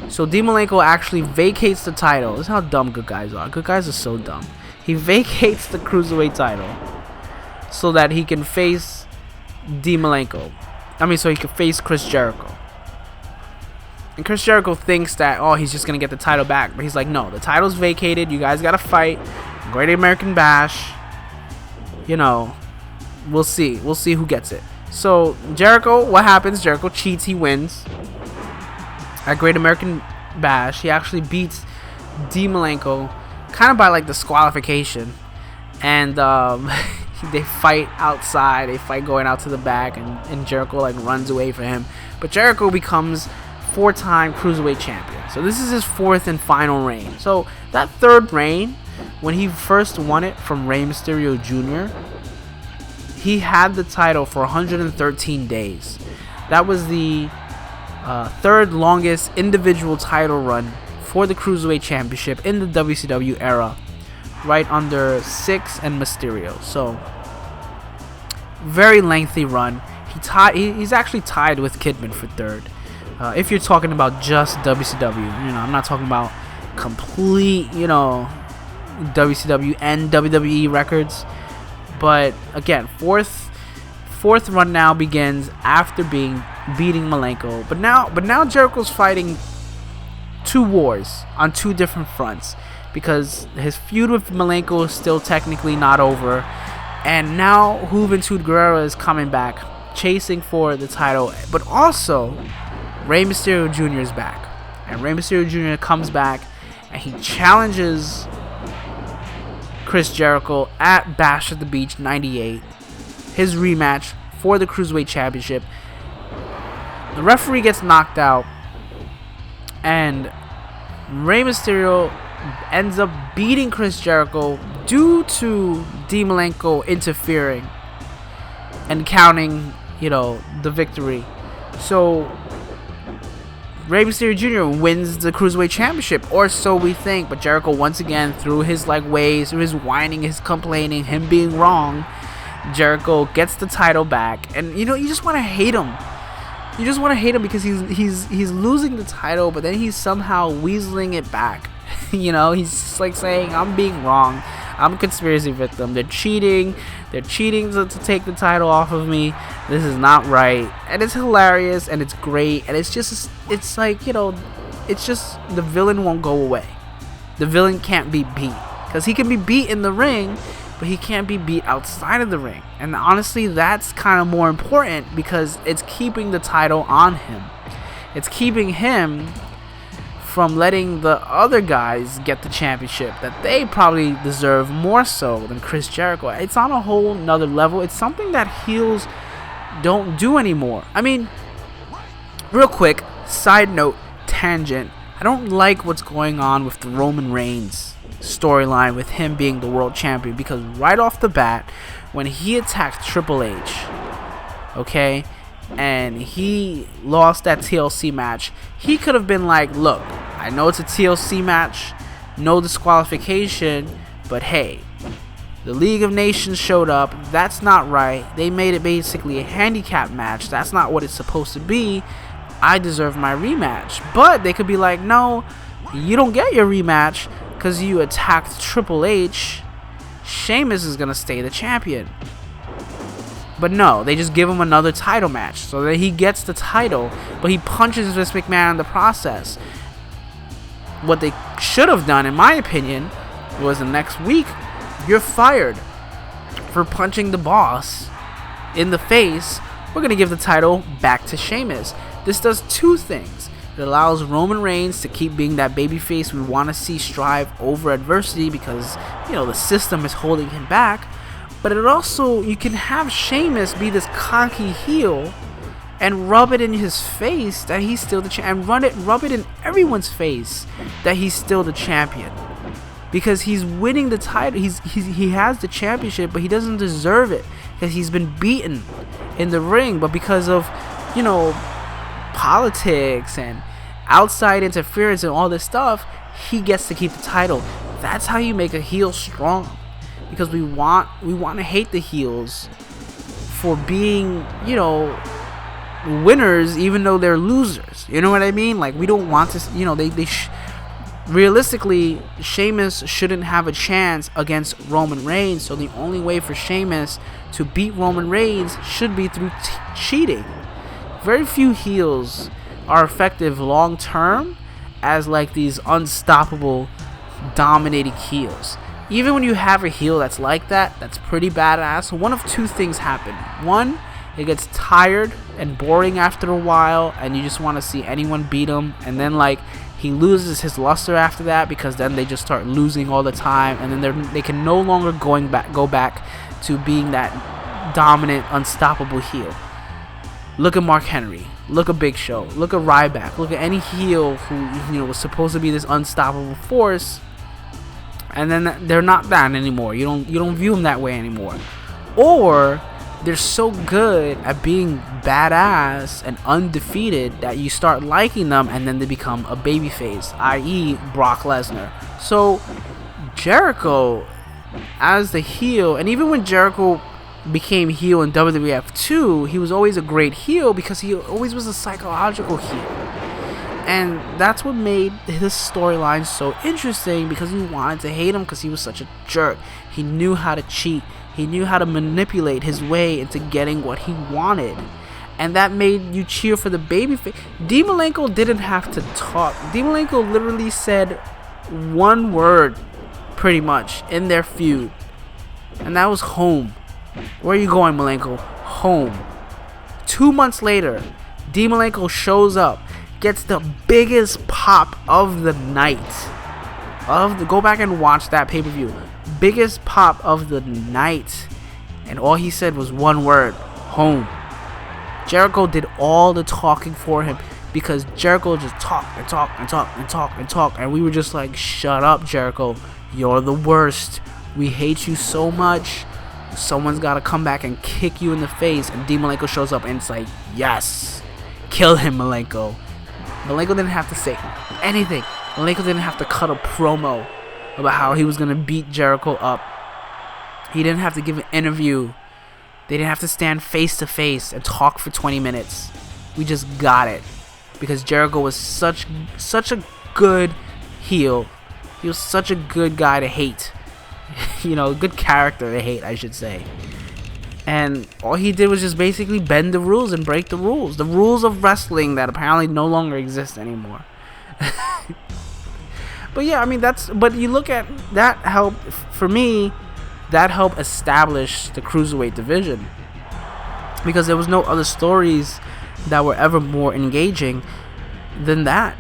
So Malenko actually vacates the title. This is how dumb good guys are. Good guys are so dumb. He vacates the Cruiserweight title so that he can face Malenko. So he can face Chris Jericho. And Chris Jericho thinks that, oh, he's just going to get the title back. But he's like, no, the title's vacated. You guys got to fight. Great American Bash. You know, we'll see. We'll see who gets it. So, Jericho, what happens? Jericho cheats. He wins. At Great American Bash, he actually beats Malenko kind of by, like, disqualification. And they fight outside. They fight going out to the back. And Jericho, like, runs away from him. But Jericho becomes 4-time Cruiserweight Champion. So this is his 4th and final reign. So that 3rd reign, when he first won it from Rey Mysterio Jr., he had the title for 113 days. That was the 3rd longest individual title run for the Cruiserweight Championship in the WCW era, right under Syxx and Mysterio. So very lengthy run. He's actually tied with Kidman for 3rd. If you're talking about just WCW, I'm not talking about complete, WCW and WWE records. But again, fourth run now begins after beating Malenko. But now Jericho's fighting 2 wars on 2 different fronts, because his feud with Malenko is still technically not over, and now Juventud Guerrera is coming back, chasing for the title. But also, Rey Mysterio Jr. is back. And Rey Mysterio Jr. comes back and he challenges Chris Jericho at Bash at the Beach 98. His rematch for the Cruiserweight Championship. The referee gets knocked out. And Rey Mysterio ends up beating Chris Jericho due to Malenko interfering and counting, the victory. So Rey Mysterio Jr. wins the Cruiserweight Championship, or so we think. But Jericho, once again, through his ways, through his whining, his complaining, him being wrong, Jericho gets the title back. And you just want to hate him. You just want to hate him because he's losing the title, but then he's somehow weaseling it back. You know, he's just like saying, I'm being wrong. I'm a conspiracy victim. They're cheating. They're cheating to take the title off of me. This is not right. And it's hilarious and it's great. And it's like, you know, it's just the villain won't go away. The villain can't be beat. Because he can be beat in the ring, but he can't be beat outside of the ring. And honestly, that's kind of more important because it's keeping the title on him. It's keeping him from letting the other guys get the championship that they probably deserve more so than Chris Jericho. It's on a whole nother level. It's something that heels don't do anymore. I mean, real quick, side note, tangent. I don't like what's going on with the Roman Reigns storyline with him being the world champion, because right off the bat, when he attacked Triple H, okay, and he lost that TLC match, he could have been like, look, I know it's a TLC match, no disqualification, but hey, the League of Nations showed up. That's not right. They made it basically a handicap match. That's not what it's supposed to be. I deserve my rematch. But they could be like, no, you don't get your rematch because you attacked Triple H. Sheamus is going to stay the champion. But no, they just give him another title match so that he gets the title, but he punches Vince McMahon in the process. What they should have done, in my opinion, was the next week, you're fired for punching the boss in the face. We're going to give the title back to Sheamus. This does two things. It allows Roman Reigns to keep being that babyface we want to see strive over adversity because, you know, the system is holding him back. But it also, you can have Sheamus be this cocky heel and rub it in his face that he's still the champion, and rub it in everyone's face that he's still the champion, because he's winning the title. He has the championship, but he doesn't deserve it because he's been beaten in the ring. But because of, you know, politics and outside interference and all this stuff, he gets to keep the title. That's how you make a heel strong, because we want to hate the heels for being, you know, winners even though they're losers. You know what I mean? Like, we don't want to, you know, realistically, Sheamus shouldn't have a chance against Roman Reigns, so the only way for Sheamus to beat Roman Reigns should be through cheating. Very few heels are effective long term as like these unstoppable dominating heels. Even when you have a heel that's like that, that's pretty badass, one of two things happen. One, it gets tired and boring after a while, and you just want to see anyone beat him, and then like he loses his luster after that, because then they just start losing all the time, and then they can no longer go back to being that dominant, unstoppable heel. Look at Mark Henry. Look at Big Show. Look at Ryback. Look at any heel who, you know, was supposed to be this unstoppable force, and then they're not that anymore. You don't view them that way anymore. Or they're so good at being badass and undefeated that you start liking them, and then they become a babyface, i.e. Brock Lesnar. So Jericho as the heel, and even when Jericho became heel in WWF 2, he was always a great heel because he always was a psychological heel. And that's what made his storyline so interesting, because you wanted to hate him because he was such a jerk. He knew how to cheat. He knew how to manipulate his way into getting what he wanted. And that made you cheer for the babyface. Dean Malenko didn't have to talk. Dean Malenko literally said one word, pretty much, in their feud. And that was home. Where are you going, Malenko? Home. 2 months later, Dean Malenko shows up, gets the biggest pop of the night. Go back and watch that pay-per-view. Biggest pop of the night. And all he said was one word: home. Jericho did all the talking for him, because Jericho just talked and talked and talked and talked and talked, and we were just like, shut up, Jericho. You're the worst. We hate you so much. Someone's got to come back and kick you in the face. And Dean Malenko shows up, and it's like, yes, kill him, Malenko. Malenko didn't have to say anything. Malenko didn't have to cut a promo about how he was going to beat Jericho up. He didn't have to give an interview. They didn't have to stand face to face and talk for 20 minutes. We just got it, because Jericho was such a good heel. He was such a good guy to hate. Good character to hate, I should say. And all he did was just basically bend the rules and break the rules. The rules of wrestling that apparently no longer exist anymore. But yeah, I mean, but you look at that for me, that helped establish the Cruiserweight division. Because there was no other stories that were ever more engaging than that.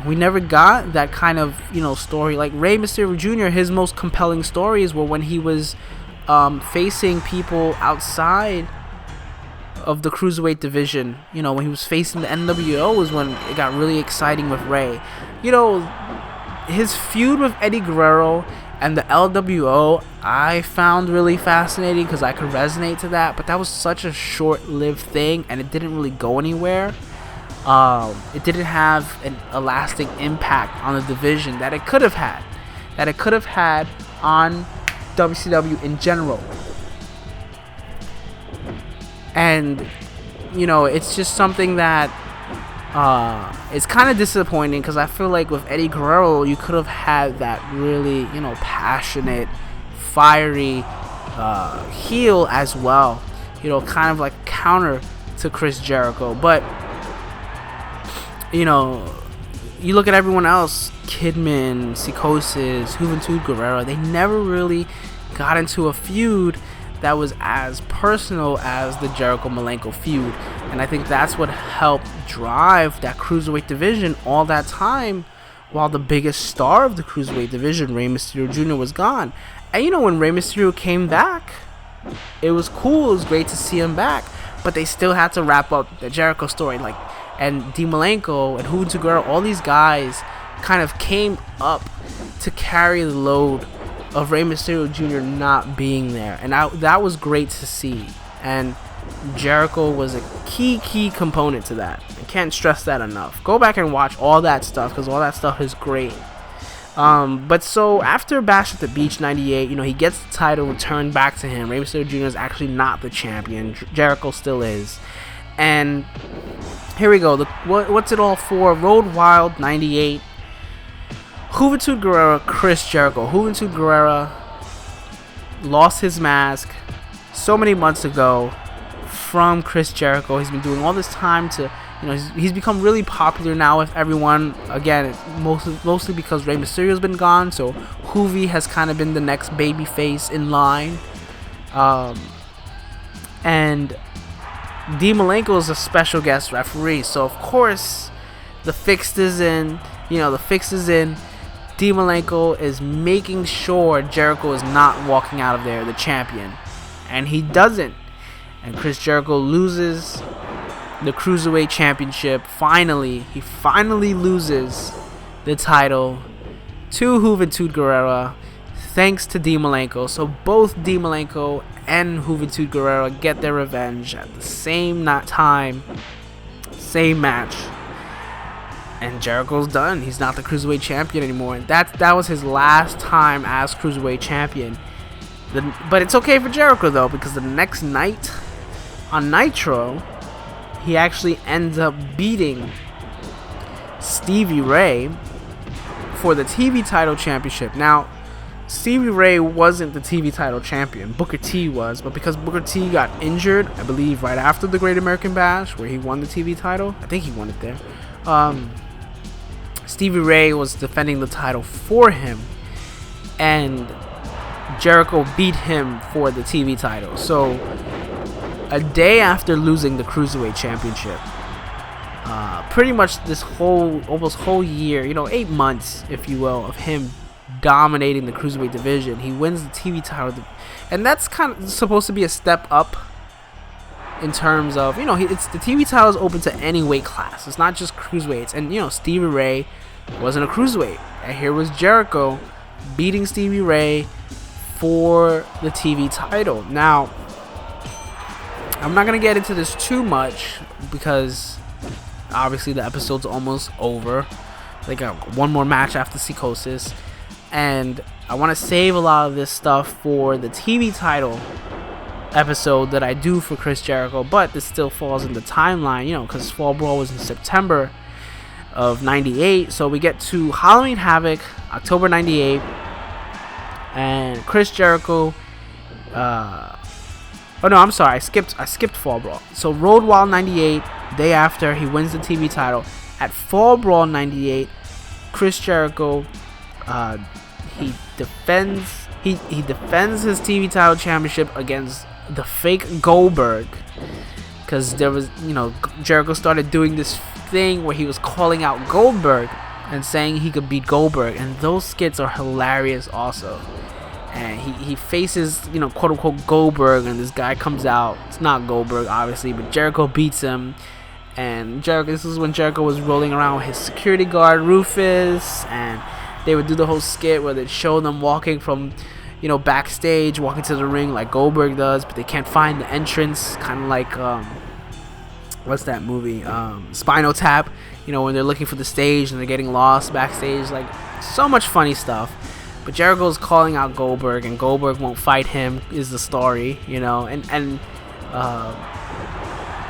We never got that kind of, story. Like Rey Mysterio Jr., his most compelling stories were when he was facing people outside of the Cruiserweight division. When he was facing the nWo was when it got really exciting with Rey. His feud with Eddie Guerrero and the LWO, I found really fascinating because I could resonate to that. But that was such a short-lived thing, and it didn't really go anywhere. It didn't have a lasting impact on the division that it could have had. On WCW in general. And it's just something that it's kind of disappointing, because I feel like with Eddie Guerrero you could have had that really passionate, fiery heel as well, kind of like counter to Chris Jericho. But you look at everyone else, Kidman, Psychosis, Juventud Guerrera, they never really got into a feud that was as personal as the Jericho-Malenko feud. And I think that's what helped drive that Cruiserweight division all that time, while the biggest star of the Cruiserweight division, Rey Mysterio Jr., was gone. And when Rey Mysterio came back, it was cool, it was great to see him back, but they still had to wrap up the Jericho story. And Malenko and Juventud Guerrera, all these guys kind of came up to carry the load of Rey Mysterio Jr. not being there, and that was great to see. And Jericho was a key component to that. I can't stress that enough. Go back and watch all that stuff, because all that stuff is great. But so after Bash at the Beach 98, he gets the title returned back to him. Rey Mysterio Jr. is actually not the champion. Jericho still is. And here we go. What's it all for? Road Wild 98. Juventud Guerrera, Chris Jericho. Juventud Guerrera lost his mask so many months ago from Chris Jericho. He's been doing all this time to, he's become really popular now with everyone. Again, mostly because Rey Mysterio's been gone, so Juvi has kind of been the next baby face in line. And Malenko is a special guest referee, so of course the fix is in. Malenko is making sure Jericho is not walking out of there the champion, and he doesn't. And Chris Jericho loses the Cruiserweight Championship. He finally loses the title to Juventud Guerrera, thanks to Malenko. So both Malenko and Juventud Guerrera get their revenge at the same time, same match. And Jericho's done. He's not the Cruiserweight Champion anymore. That was his last time as Cruiserweight Champion. But it's okay for Jericho, though, because the next night on Nitro, he actually ends up beating Stevie Ray for the TV title championship. Now, Stevie Ray wasn't the TV title champion. Booker T was. But because Booker T got injured, I believe right after the Great American Bash, where he won the TV title, I think he won it there, Stevie Ray was defending the title for him, and Jericho beat him for the TV title. So a day after losing the Cruiserweight Championship, pretty much this almost whole year, 8 months, if you will, of him dominating the Cruiserweight division, he wins the TV title, and that's kind of supposed to be a step up in terms of, it's the TV title is open to any weight class. It's not just cruiserweights. And Stevie Ray wasn't a cruiserweight, and here was Jericho beating Stevie Ray for the TV title. Now, I'm not gonna get into this too much because obviously the episode's almost over. They got one more match after Psychosis, and I want to save a lot of this stuff for the TV title episode that I do for Chris Jericho, but this still falls in the timeline, because Fall Brawl was in September of 98. So we get to Halloween Havoc, October 98, and Chris Jericho. Oh no, I'm sorry, I skipped Fall Brawl. So Road Wild 98, day after, he wins the TV title. At Fall Brawl 98, Chris Jericho, he defends his TV title championship against the fake Goldberg, because there was, Jericho started doing this thing where he was calling out Goldberg and saying he could beat Goldberg, and those skits are hilarious also. And he faces, quote unquote Goldberg, and this guy comes out. It's not Goldberg, obviously, but Jericho beats him. And this is when Jericho was rolling around with his security guard Rufus, and they would do the whole skit where they'd show them walking from, backstage, walking to the ring like Goldberg does, but they can't find the entrance, kind of like what's that movie, Spinal Tap, when they're looking for the stage and they're getting lost backstage. Like, so much funny stuff. But Jericho's calling out Goldberg, and Goldberg won't fight him, is the story,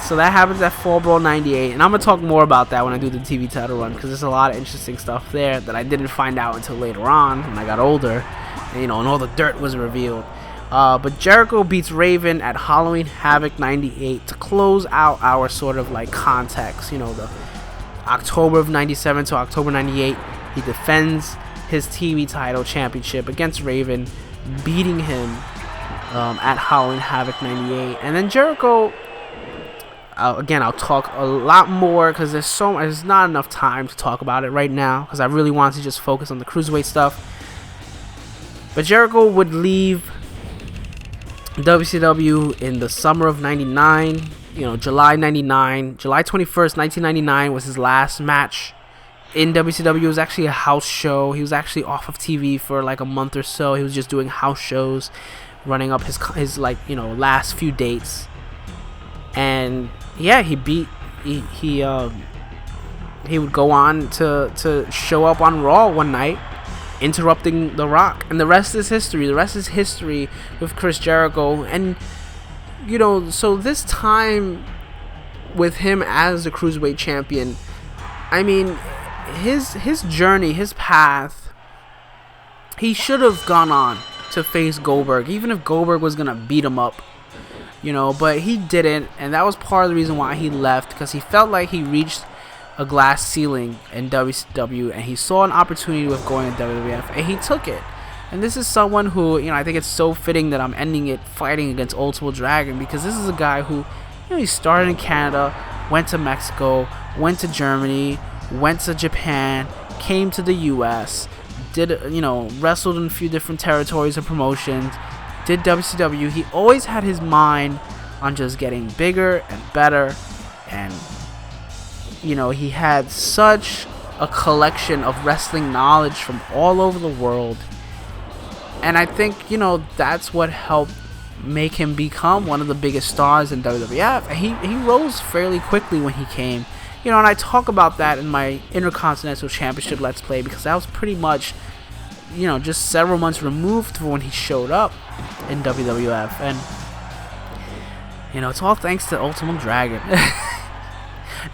so that happens at Fall Brawl 98, and I'm going to talk more about that when I do the TV title run, because there's a lot of interesting stuff there that I didn't find out until later on when I got older, and all the dirt was revealed. But Jericho beats Raven at Halloween Havoc 98 to close out our sort of like context, the October of 97 to October 98. He defends his TV title championship against Raven, beating him at Halloween Havoc 98. And then Jericho, again, I'll talk a lot more because there's not enough time to talk about it right now, because I really want to just focus on the Cruiserweight stuff. But Jericho would leave WCW in the summer of 99, July 99. July 21st, 1999 was his last match in WCW. It was actually a house show. He was actually off of TV for like a month or so. He was just doing house shows, running up his last few dates. And yeah, he would go on to show up on Raw one night, interrupting The Rock, and the rest is history. The rest is history with Chris Jericho. And so this time with him as the Cruiserweight champion, I mean, his journey, his path, he should have gone on to face Goldberg, even if Goldberg was gonna beat him up, but he didn't, and that was part of the reason why he left, because he felt like he reached a glass ceiling in WCW, and he saw an opportunity with going to WWF, and he took it. And this is someone who, I think it's so fitting that I'm ending it fighting against Ultimo Dragon, because this is a guy who, he started in Canada, went to Mexico, went to Germany, went to Japan, came to the US, did, wrestled in a few different territories and promotions, did WCW. He always had his mind on just getting bigger and better, and he had such a collection of wrestling knowledge from all over the world, and I think that's what helped make him become one of the biggest stars in WWF. And he rose fairly quickly when he came, and I talk about that in my Intercontinental Championship Let's Play, because that was pretty much just several months removed from when he showed up in WWF. And it's all thanks to Ultimo Dragon.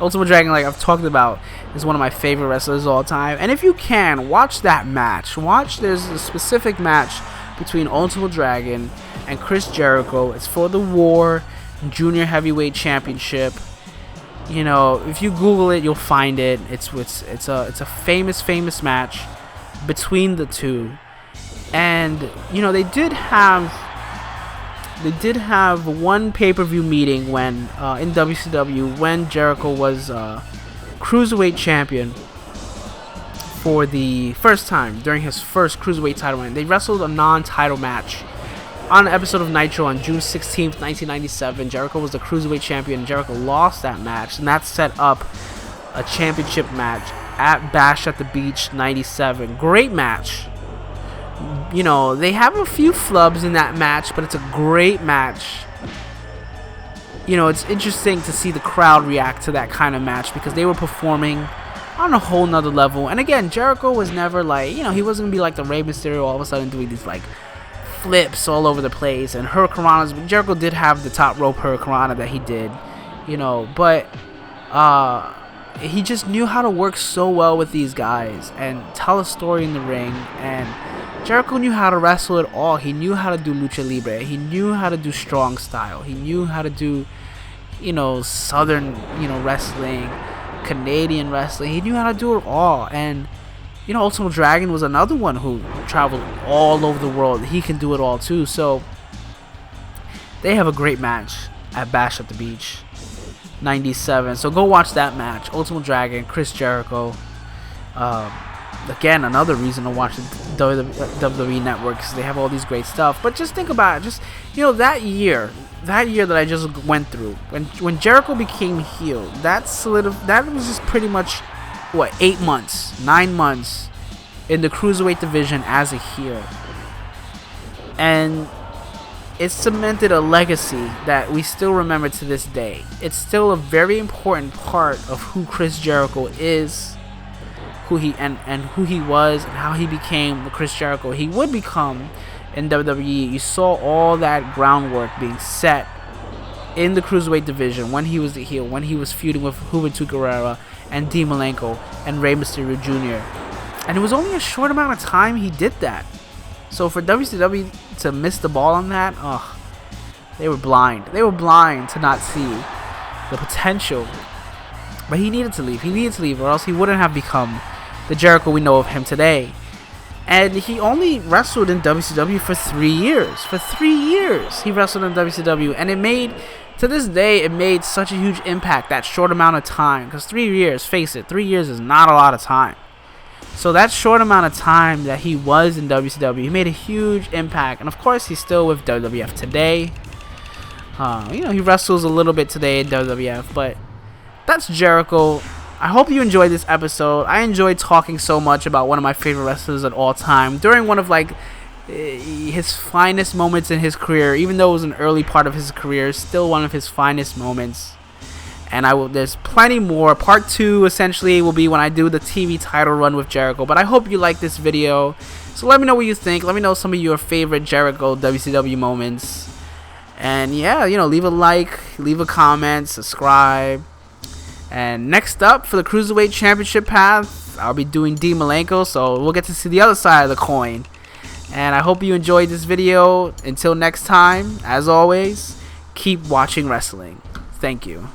Ultimo Dragon, like I've talked about, is one of my favorite wrestlers of all time. And if you can, watch that match. There's a specific match between Ultimo Dragon and Chris Jericho. It's for the War Junior Heavyweight Championship. If you Google it, you'll find it. It's a famous match between the two. And they did have one pay-per-view meeting when in WCW, when Jericho was Cruiserweight champion for the first time during his first Cruiserweight title reign. They wrestled a non-title match on an episode of Nitro on June 16th, 1997. Jericho was the Cruiserweight champion, and Jericho lost that match, and that set up a championship match at Bash at the Beach 97. Great match. They have a few flubs in that match, but it's a great match. It's interesting to see the crowd react to that kind of match, because they were performing on a whole nother level. And again, Jericho was never like, he wasn't going to be like the Rey Mysterio all of a sudden doing these like flips all over the place and hurricanranas. Jericho did have the top rope hurricanrana that he did, but he just knew how to work so well with these guys and tell a story in the ring. And Jericho knew how to wrestle it all. He knew how to do lucha libre. He knew how to do strong style. He knew how to do, southern, wrestling, Canadian wrestling. He knew how to do it all. And Ultimo Dragon was another one who traveled all over the world. He can do it all too. So they have a great match at Bash at the Beach 97. So go watch that match. Ultimo Dragon, Chris Jericho. Again, another reason to watch the WWE Network, because they have all these great stuff. But just think about it. Just that year that I just went through, when Jericho became heel, that was just pretty much 8 months, 9 months in the Cruiserweight division as a heel. And it cemented a legacy that we still remember to this day. It's still a very important part of who Chris Jericho is, who he was, and how he became the Chris Jericho he would become in WWE. You saw all that groundwork being set in the Cruiserweight division when he was the heel, when he was feuding with Juventud Guerrera and Malenko and Rey Mysterio Jr. And it was only a short amount of time he did that. So for WCW to miss the ball on that, they were blind. They were blind to not see the potential. But he needed to leave. He needed to leave, or else he wouldn't have become the Jericho we know of him today. And he only wrestled in WCW for 3 years. For 3 years, he wrestled in WCW. And to this day, it made such a huge impact, that short amount of time. Because 3 years, face it, 3 years is not a lot of time. So that short amount of time that he was in WCW, he made a huge impact. And of course, he's still with WWF today. He wrestles a little bit today in WWF. But that's Jericho. I hope you enjoyed this episode. I enjoyed talking so much about one of my favorite wrestlers at all time during one of his finest moments in his career. Even though it was an early part of his career, still one of his finest moments. And there's plenty more. Part 2 essentially will be when I do the TV title run with Jericho. But I hope you like this video. So let me know what you think. Let me know some of your favorite Jericho WCW moments. And yeah, leave a like, leave a comment, subscribe. And next up for the Cruiserweight Championship path, I'll be doing Malenko, so we'll get to see the other side of the coin. And I hope you enjoyed this video. Until next time, as always, keep watching wrestling. Thank you.